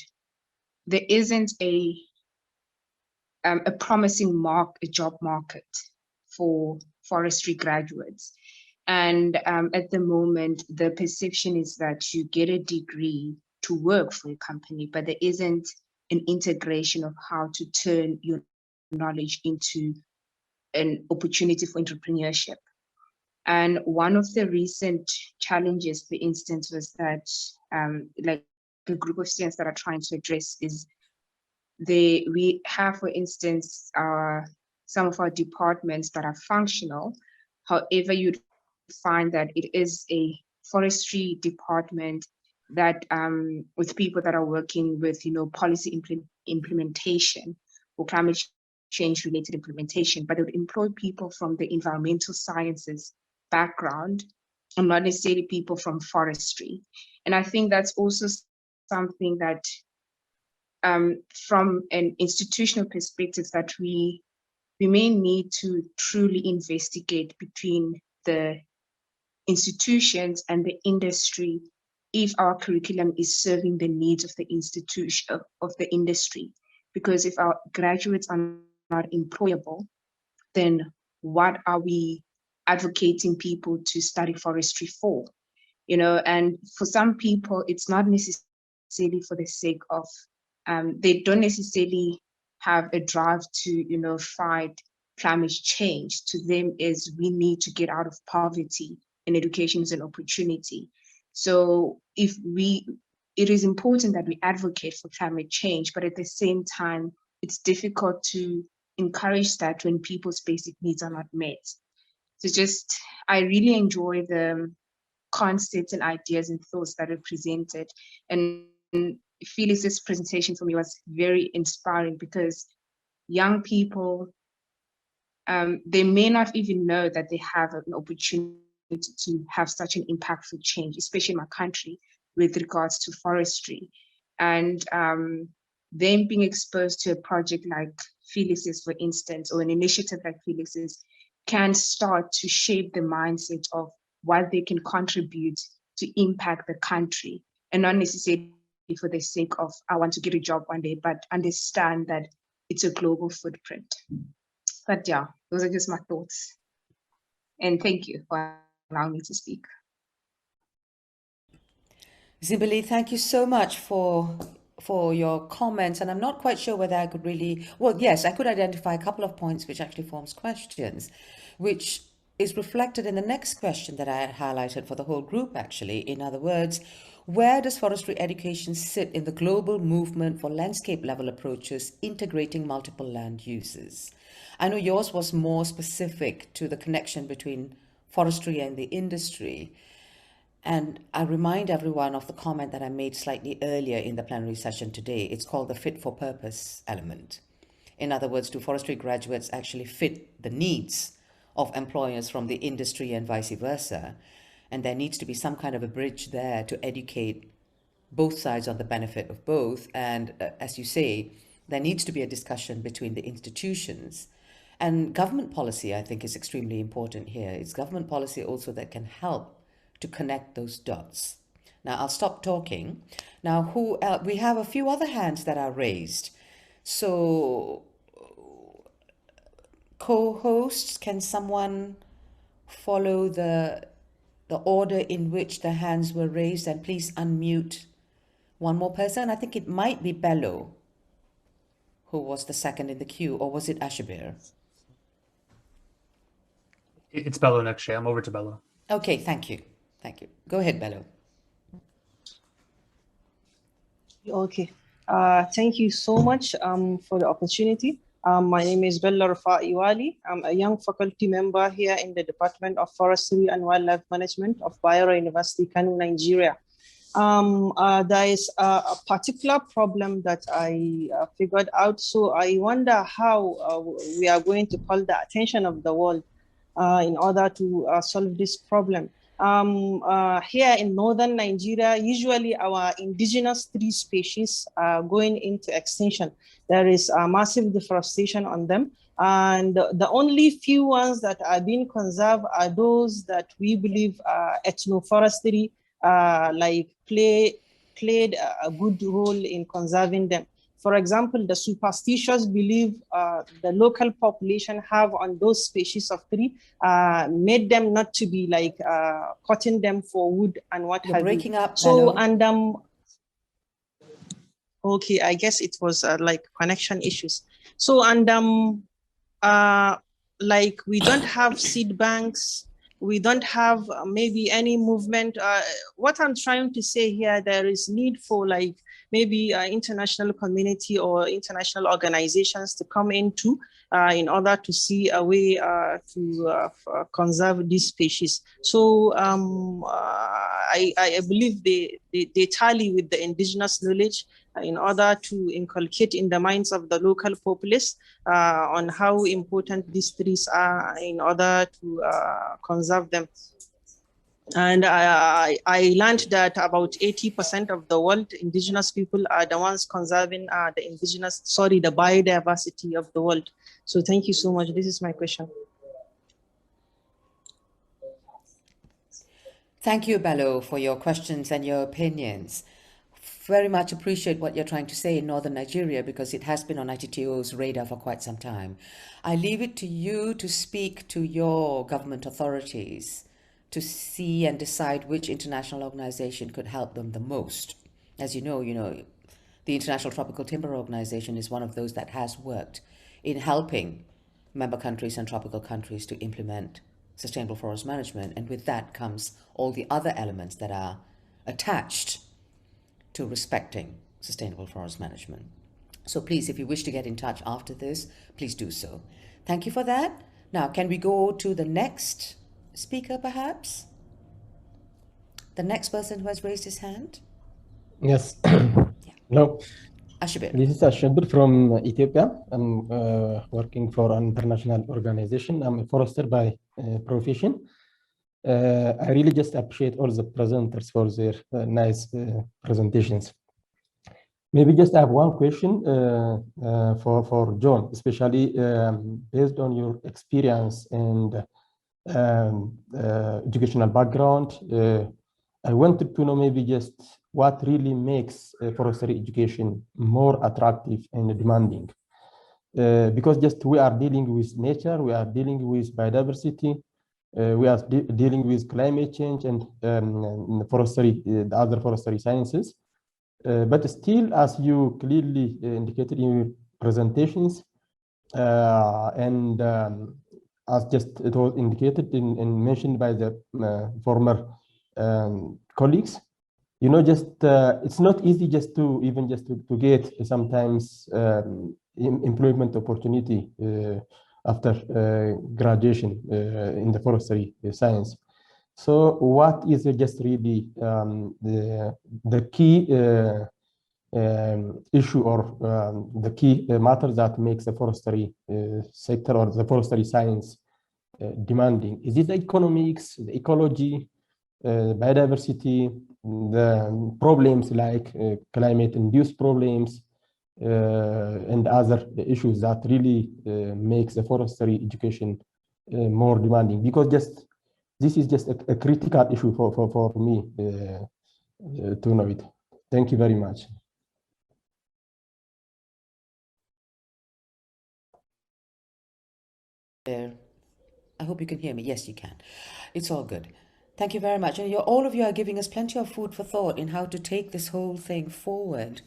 there isn't a promising job market for forestry graduates. And at the moment, the perception is that you get a degree to work for a company, but there isn't an integration of how to turn your knowledge into an opportunity for entrepreneurship. And one of the recent challenges, for instance, was that like a group of students that are trying to address is we have, for instance, some of our departments that are functional. However, you'd find that it is a forestry department that with people that are working with, policy implementation or climate change related implementation, but it would employ people from the environmental sciences background and not necessarily people from forestry. And I think that's also something that from an institutional perspective that we may need to truly investigate between the institutions and the industry if our curriculum is serving the needs of the institution of the industry. Because if our graduates are not employable, then what are we advocating people to study forestry for? And for some people, it's not necessarily for the sake of they don't necessarily have a drive to fight climate change. To them is we need to get out of poverty, and education is an opportunity. So it is important that we advocate for climate change, but at the same time, it's difficult to encourage that when people's basic needs are not met. So I really enjoy the concepts and ideas and thoughts that are presented. And Felix's presentation for me was very inspiring because young people, they may not even know that they have an opportunity to have such an impactful change, especially in my country, with regards to forestry. And them being exposed to a project like Felix's, for instance, or an initiative like Felix's, can start to shape the mindset of what they can contribute to impact the country, and not necessarily for the sake of, I want to get a job one day, but understand that it's a global footprint. But yeah, those are just my thoughts. And thank you for allowing me to speak. Zimbali, thank you so much for your comments. And I'm not quite sure whether I could really, well, yes, I could identify a couple of points which actually forms questions, which is reflected in the next question that I had highlighted for the whole group, actually. In other words, where does forestry education sit in the global movement for landscape level approaches integrating multiple land uses? I know yours was more specific to the connection between forestry and the industry. And I remind everyone of the comment that I made slightly earlier in the plenary session today. It's called the fit for purpose element. In other words, do forestry graduates actually fit the needs of employers from the industry and vice versa? And there needs to be some kind of a bridge there to educate both sides on the benefit of both. And as you say, there needs to be a discussion between the institutions. And government policy, I think, is extremely important here. It's government policy also that can help to connect those dots. Now, I'll stop talking. Now, we have a few other hands that are raised. So, co-hosts, can someone follow the order in which the hands were raised, and please unmute one more person? I think it might be Bello who was the second in the queue, or was it Ashabir? It's Bello next, Shay. I'm over to Bello. Okay, thank you. Thank you. Go ahead, Bello. Okay. Thank you so much for the opportunity. My name is Bella Rafai Wali. I'm a young faculty member here in the Department of Forestry and Wildlife Management of Bayero University, Kano, Nigeria. There is a particular problem that I figured out. So I wonder how we are going to call the attention of the world in order to solve this problem. Here in northern Nigeria, usually our indigenous tree species are going into extinction. There is massive deforestation on them. And the only few ones that are being conserved are those that we believe ethnoforestry played a good role in conserving them. for example, the superstitious belief the local population have on those species of tree made them not to be like cutting them for wood and what You're have breaking you. up, So, Bello. and okay, I guess it was like connection issues. So, and like we don't have seed banks, we don't have maybe any movement. What I'm trying to say here, there is need for like maybe international community or international organizations to come into in order to see a way to conserve these species. So I believe they tally with the indigenous knowledge in order to inculcate in the minds of the local populace on how important these trees are in order to conserve them. And I learned that about 80% of the world indigenous people are the ones conserving the biodiversity of the world. So thank you so much. This is my question. Thank you, Bello, for your questions and your opinions. Very much appreciate what you're trying to say in northern Nigeria, because it has been on ITTO's radar for quite some time. I leave it to you to speak to your government authorities to see and decide which international organization could help them the most. As you know, the International Tropical Timber Organization is one of those that has worked in helping member countries and tropical countries to implement sustainable forest management. And with that comes all the other elements that are attached to respecting sustainable forest management. So please, if you wish to get in touch after this, please do so. Thank you for that. Now, can we go to the next speaker, perhaps? The next person who has raised his hand? Yes. Hello. Ashibir. This is Ashibir from Ethiopia. I'm working for an international organization. I'm a forester by profession. I really just appreciate all the presenters for their nice presentations. Maybe just have one question for John, especially based on your experience and educational background. I wanted to know maybe just what really makes forestry education more attractive and demanding. Because just we are dealing with nature, we are dealing with biodiversity, we are dealing with climate change and forestry, the other forestry sciences. But still, as you clearly indicated in your presentations, and as just it was indicated and mentioned by the former colleagues, just it's not easy just to get sometimes employment opportunity after graduation in the forestry science. So what is just really the key issue or the key matter that makes the forestry sector or the forestry science demanding? Is it the economics, the ecology, biodiversity, the problems like climate-induced problems, and other issues that really makes the forestry education more demanding? Because this is just a critical issue for me to know it. Thank you very much. I hope you can hear me. Yes, you can. It's all good. Thank you very much. And all of you are giving us plenty of food for thought in how to take this whole thing forward.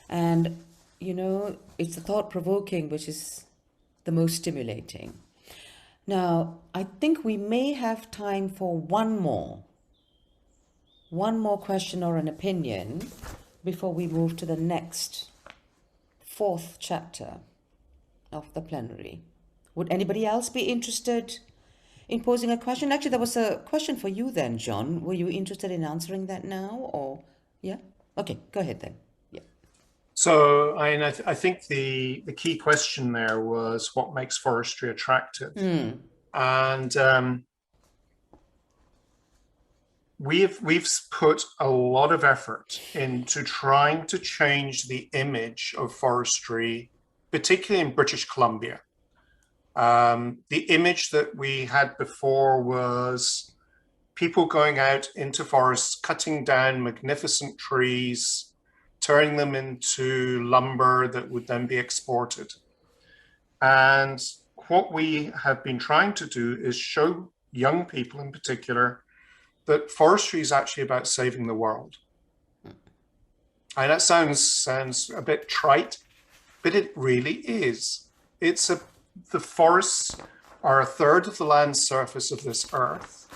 And, it's the thought-provoking which is the most stimulating. Now, I think we may have time for one more question or an opinion before we move to the next fourth chapter of the plenary. Would anybody else be interested in posing a question? Actually, there was a question for you then, John. Were you interested in answering that now, or yeah? Okay, go ahead then. Yeah. So, I think the key question there was what makes forestry attractive, and we've put a lot of effort into trying to change the image of forestry, particularly in British Columbia. The image that we had before was people going out into forests, cutting down magnificent trees, turning them into lumber that would then be exported. And what we have been trying to do is show young people in particular that forestry is actually about saving the world. And that sounds a bit trite, but it really is. The forests are a third of the land surface of this earth,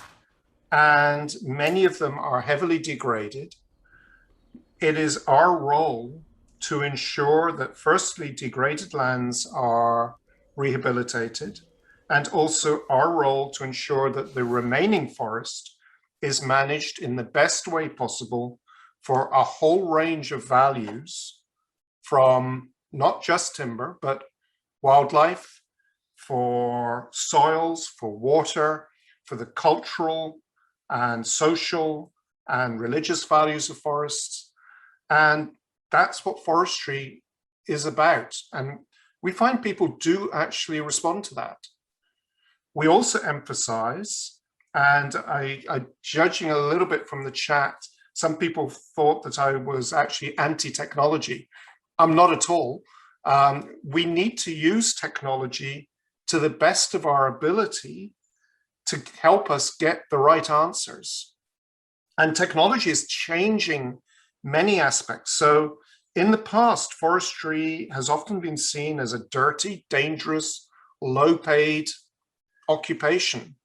and many of them are heavily degraded. It is our role to ensure that firstly, degraded lands are rehabilitated, and also our role to ensure that the remaining forest is managed in the best way possible for a whole range of values, from not just timber, but wildlife, for soils, for water, for the cultural and social and religious values of forests. And that's what forestry is about. And we find people do actually respond to that. We also emphasize, and I judging a little bit from the chat, some people thought that I was actually anti-technology. I'm not at all. We need to use technology to the best of our ability to help us get the right answers. And technology is changing many aspects. So in the past, forestry has often been seen as a dirty, dangerous, low-paid occupation.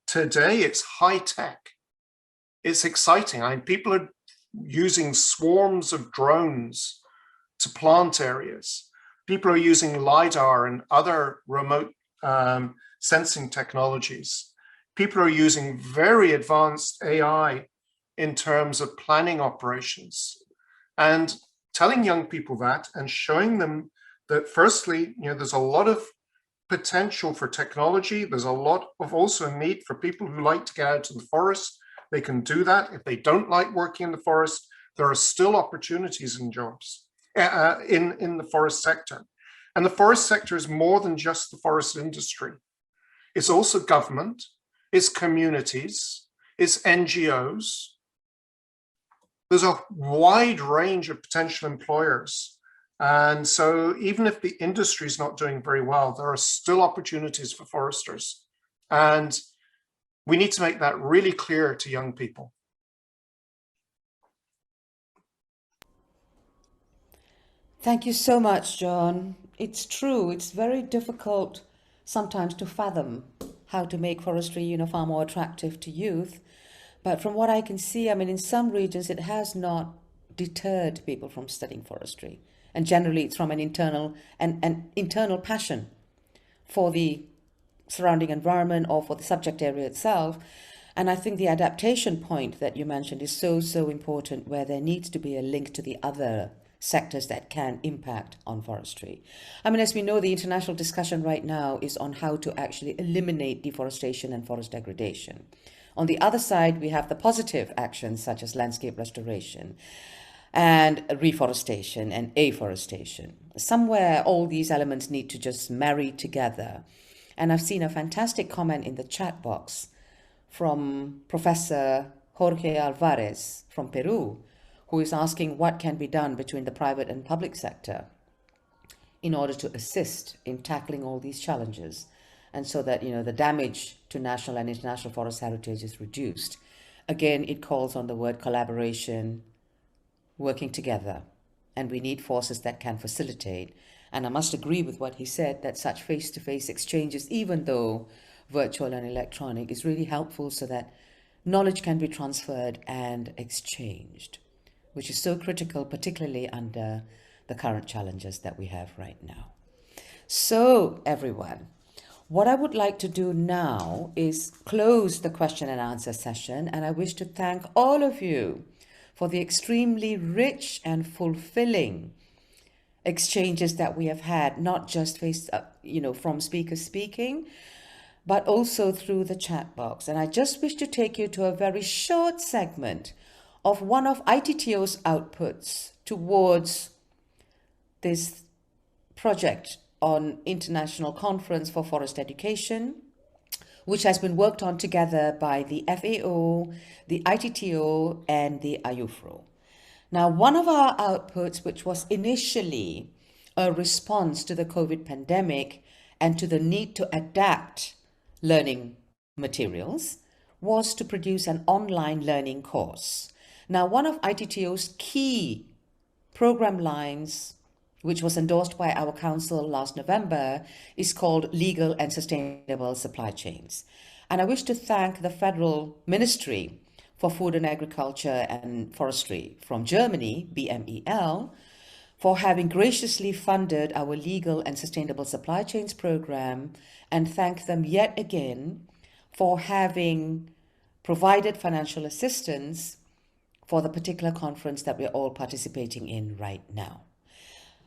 Today, it's high-tech. It's exciting. I mean, people are using swarms of drones to plant areas. People are using LiDAR and other remote sensing technologies. People are using very advanced AI in terms of planning operations. And telling young people that and showing them that firstly, there's a lot of potential for technology. There's a lot of also need for people who like to get out to the forest. They can do that. If they don't like working in the forest, there are still opportunities in jobs in the forest sector. And the forest sector is more than just the forest industry. It's also government, it's communities, it's NGOs. There's a wide range of potential employers. And so even if the industry is not doing very well, there are still opportunities for foresters. And we need to make that really clear to young people. Thank you so much, John. It's true, it's very difficult sometimes to fathom how to make forestry, far more attractive to youth. But from what I can see, I mean, in some regions, it has not deterred people from studying forestry. And generally, it's from an internal passion for the surrounding environment or for the subject area itself. And I think the adaptation point that you mentioned is so, so important, where there needs to be a link to the other sectors that can impact on forestry. I mean, as we know, the international discussion right now is on how to actually eliminate deforestation and forest degradation. On the other side, we have the positive actions such as landscape restoration and reforestation and afforestation. Somewhere all these elements need to just marry together. And I've seen a fantastic comment in the chat box from Professor Jorge Alvarez from Peru, who is asking what can be done between the private and public sector in order to assist in tackling all these challenges, and so that the damage to national and international forest heritage is reduced. Again, it calls on the word collaboration, working together, and we need forces that can facilitate. And I must agree with what he said, that such face-to-face exchanges, even though virtual and electronic, is really helpful so that knowledge can be transferred and exchanged, which is so critical, particularly under the current challenges that we have right now. So, everyone, what I would like to do now is close the question and answer session, and I wish to thank all of you for the extremely rich and fulfilling exchanges that we have had, not just from speakers speaking, but also through the chat box. And I just wish to take you to a very short segment of one of ITTO's outputs towards this project on International Conference for Forest Education, which has been worked on together by the FAO, the ITTO, and the IUFRO. Now, one of our outputs, which was initially a response to the COVID pandemic and to the need to adapt learning materials, was to produce an online learning course. Now, one of ITTO's key program lines, which was endorsed by our council last November, is called Legal and Sustainable Supply Chains. And I wish to thank the Federal Ministry for Food and Agriculture and Forestry from Germany, BMEL, for having graciously funded our Legal and Sustainable Supply Chains program, and thank them yet again for having provided financial assistance for the particular conference that we're all participating in right now.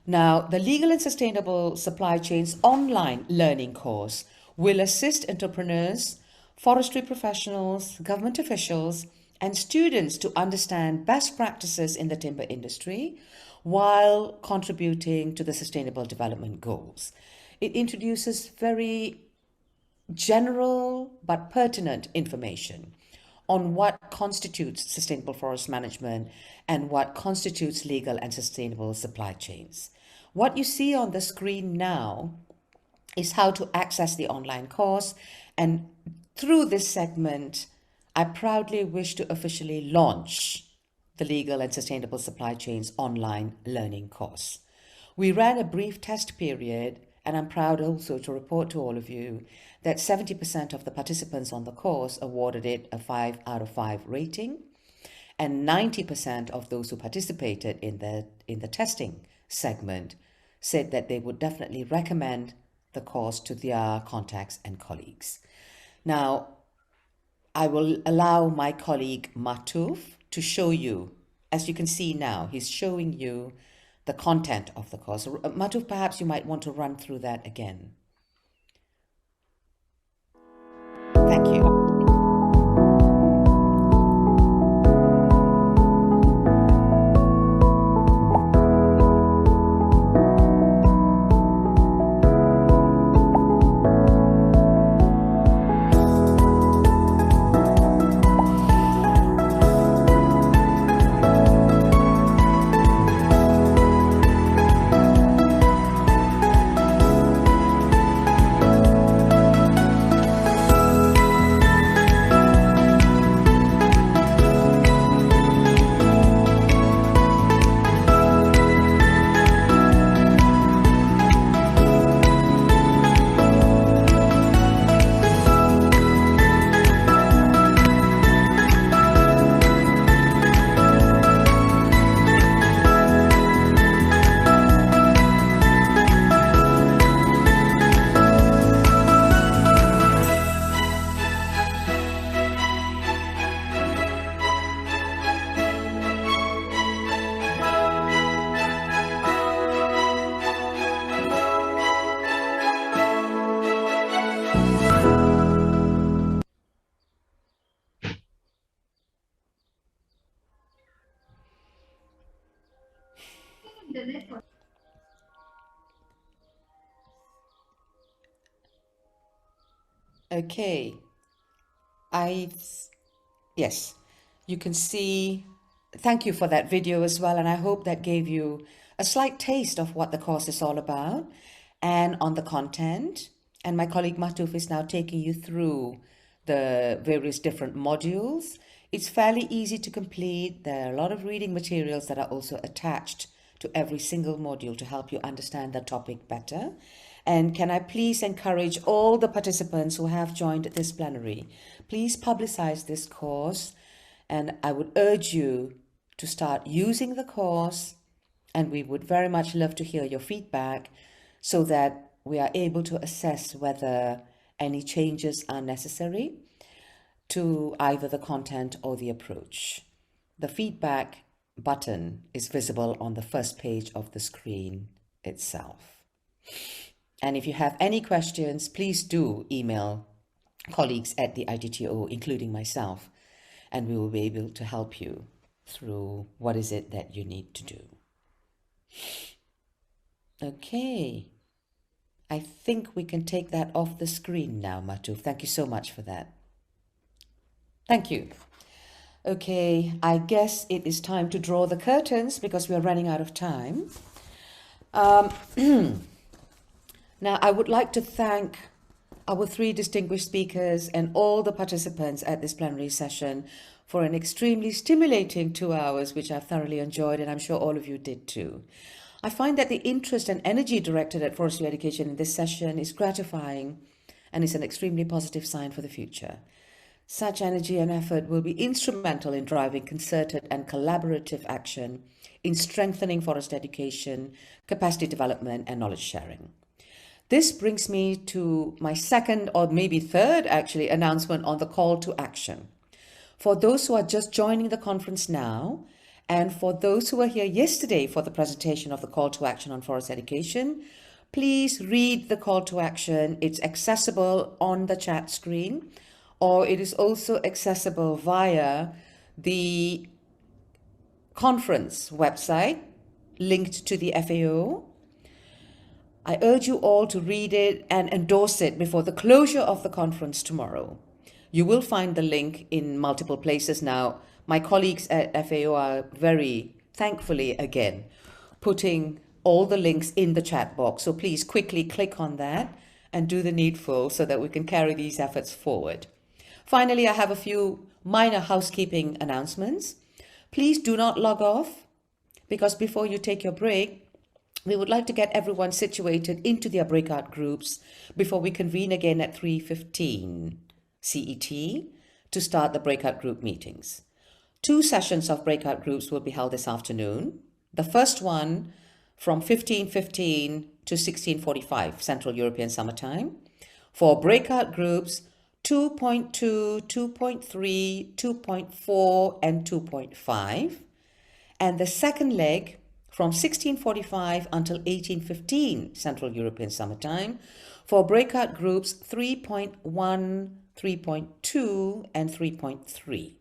Now, the Legal and Sustainable Supply Chains online learning course will assist entrepreneurs, forestry professionals, government officials, and students to understand best practices in the timber industry while contributing to the Sustainable Development Goals. It introduces very general but pertinent information on what constitutes sustainable forest management and what constitutes legal and sustainable supply chains. What you see on the screen now is how to access the online course, and through this segment, I proudly wish to officially launch the Legal and Sustainable Supply Chains online learning course. We ran a brief test period, and I'm proud also to report to all of you that 70% of the participants on the course awarded it a 5 out of 5 rating, and 90% of those who participated in the testing segment said that they would definitely recommend the course to their contacts and colleagues. Now, I will allow my colleague Matuf to show you, as you can see now, he's showing you the content of the course. Matuf, perhaps you might want to run through that again. Thank you. Okay, yes, you can see, thank you for that video as well, and I hope that gave you a slight taste of what the course is all about and on the content. And my colleague Matuf is now taking you through the various different modules. It's fairly easy to complete. There are a lot of reading materials that are also attached to every single module to help you understand the topic better. And can I please encourage all the participants who have joined this plenary, please publicize this course, and I would urge you to start using the course, and we would very much love to hear your feedback so that we are able to assess whether any changes are necessary to either the content or the approach. The feedback button is visible on the first page of the screen itself. And if you have any questions, please do email colleagues at the ITTO, including myself, and we will be able to help you through what is it that you need to do. Okay, I think we can take that off the screen now, Matuf. Thank you so much for that. Thank you. Okay, I guess it is time to draw the curtains because we are running out of time. Now, I would like to thank our three distinguished speakers and all the participants at this plenary session for an extremely stimulating 2 hours, which I've thoroughly enjoyed, and I'm sure all of you did too. I find that the interest and energy directed at forestry education in this session is gratifying and is an extremely positive sign for the future. Such energy and effort will be instrumental in driving concerted and collaborative action in strengthening forest education, capacity development, and knowledge sharing. This brings me to my second, or maybe third actually, announcement on the call to action. For those who are just joining the conference now, and for those who were here yesterday for the presentation of the call to action on forest education, please read the call to action. It's accessible on the chat screen, or it is also accessible via the conference website linked to the FAO. I urge you all to read it and endorse it before the closure of the conference tomorrow. You will find the link in multiple places now. My colleagues at FAO are very thankfully, again, putting all the links in the chat box. So please quickly click on that and do the needful so that we can carry these efforts forward. Finally, I have a few minor housekeeping announcements. Please do not log off, because before you take your break, we would like to get everyone situated into their breakout groups before we convene again at 3:15 CET to start the breakout group meetings. 2 sessions of breakout groups will be held this afternoon. The first one from 15:15 to 16:45 Central European Summer Time for breakout groups 2.2, 2.3, 2.4, and 2.5. And the second leg from 16:45 until 18:15 Central European Summer Time for breakout groups 3.1, 3.2, and 3.3.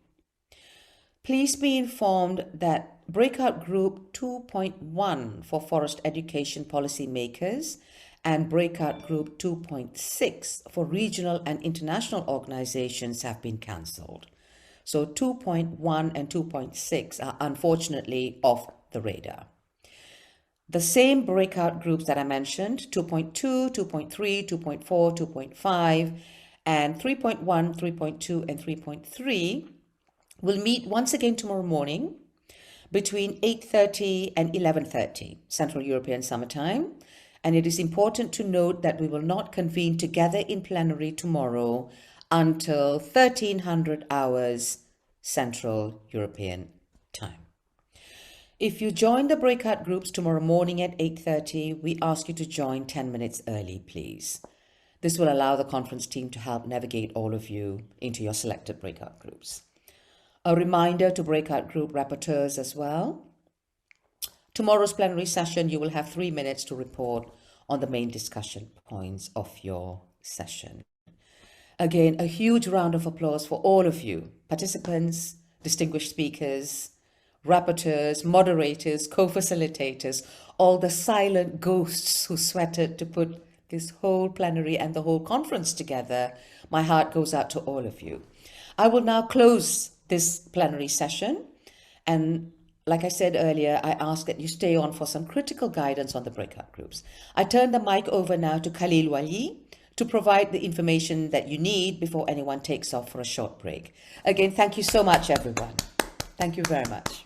Please be informed that breakout group 2.1 for forest education policymakers and breakout group 2.6 for regional and international organizations have been cancelled. So 2.1 and 2.6 are unfortunately off the radar. The same breakout groups that I mentioned, 2.2, 2.3, 2.4, 2.5, and 3.1, 3.2, and 3.3 will meet once again tomorrow morning between 8:30 and 11:30 Central European Summer Time. And it is important to note that we will not convene together in plenary tomorrow until 1300 hours Central European Time. If you join the breakout groups tomorrow morning at 8:30, we ask you to join 10 minutes early, please. This will allow the conference team to help navigate all of you into your selected breakout groups. A reminder to breakout group rapporteurs as well. Tomorrow's plenary session, you will have 3 minutes to report on the main discussion points of your session. Again, a huge round of applause for all of you, participants, distinguished speakers, rapporteurs, moderators, co-facilitators, all the silent ghosts who sweated to put this whole plenary and the whole conference together. My heart goes out to all of you. I will now close this plenary session, and like I said earlier, I ask that you stay on for some critical guidance on the breakout groups. I turn the mic over now to Khalil Wali to provide the information that you need before anyone takes off for a short break. Again, thank you so much, everyone. Thank you very much.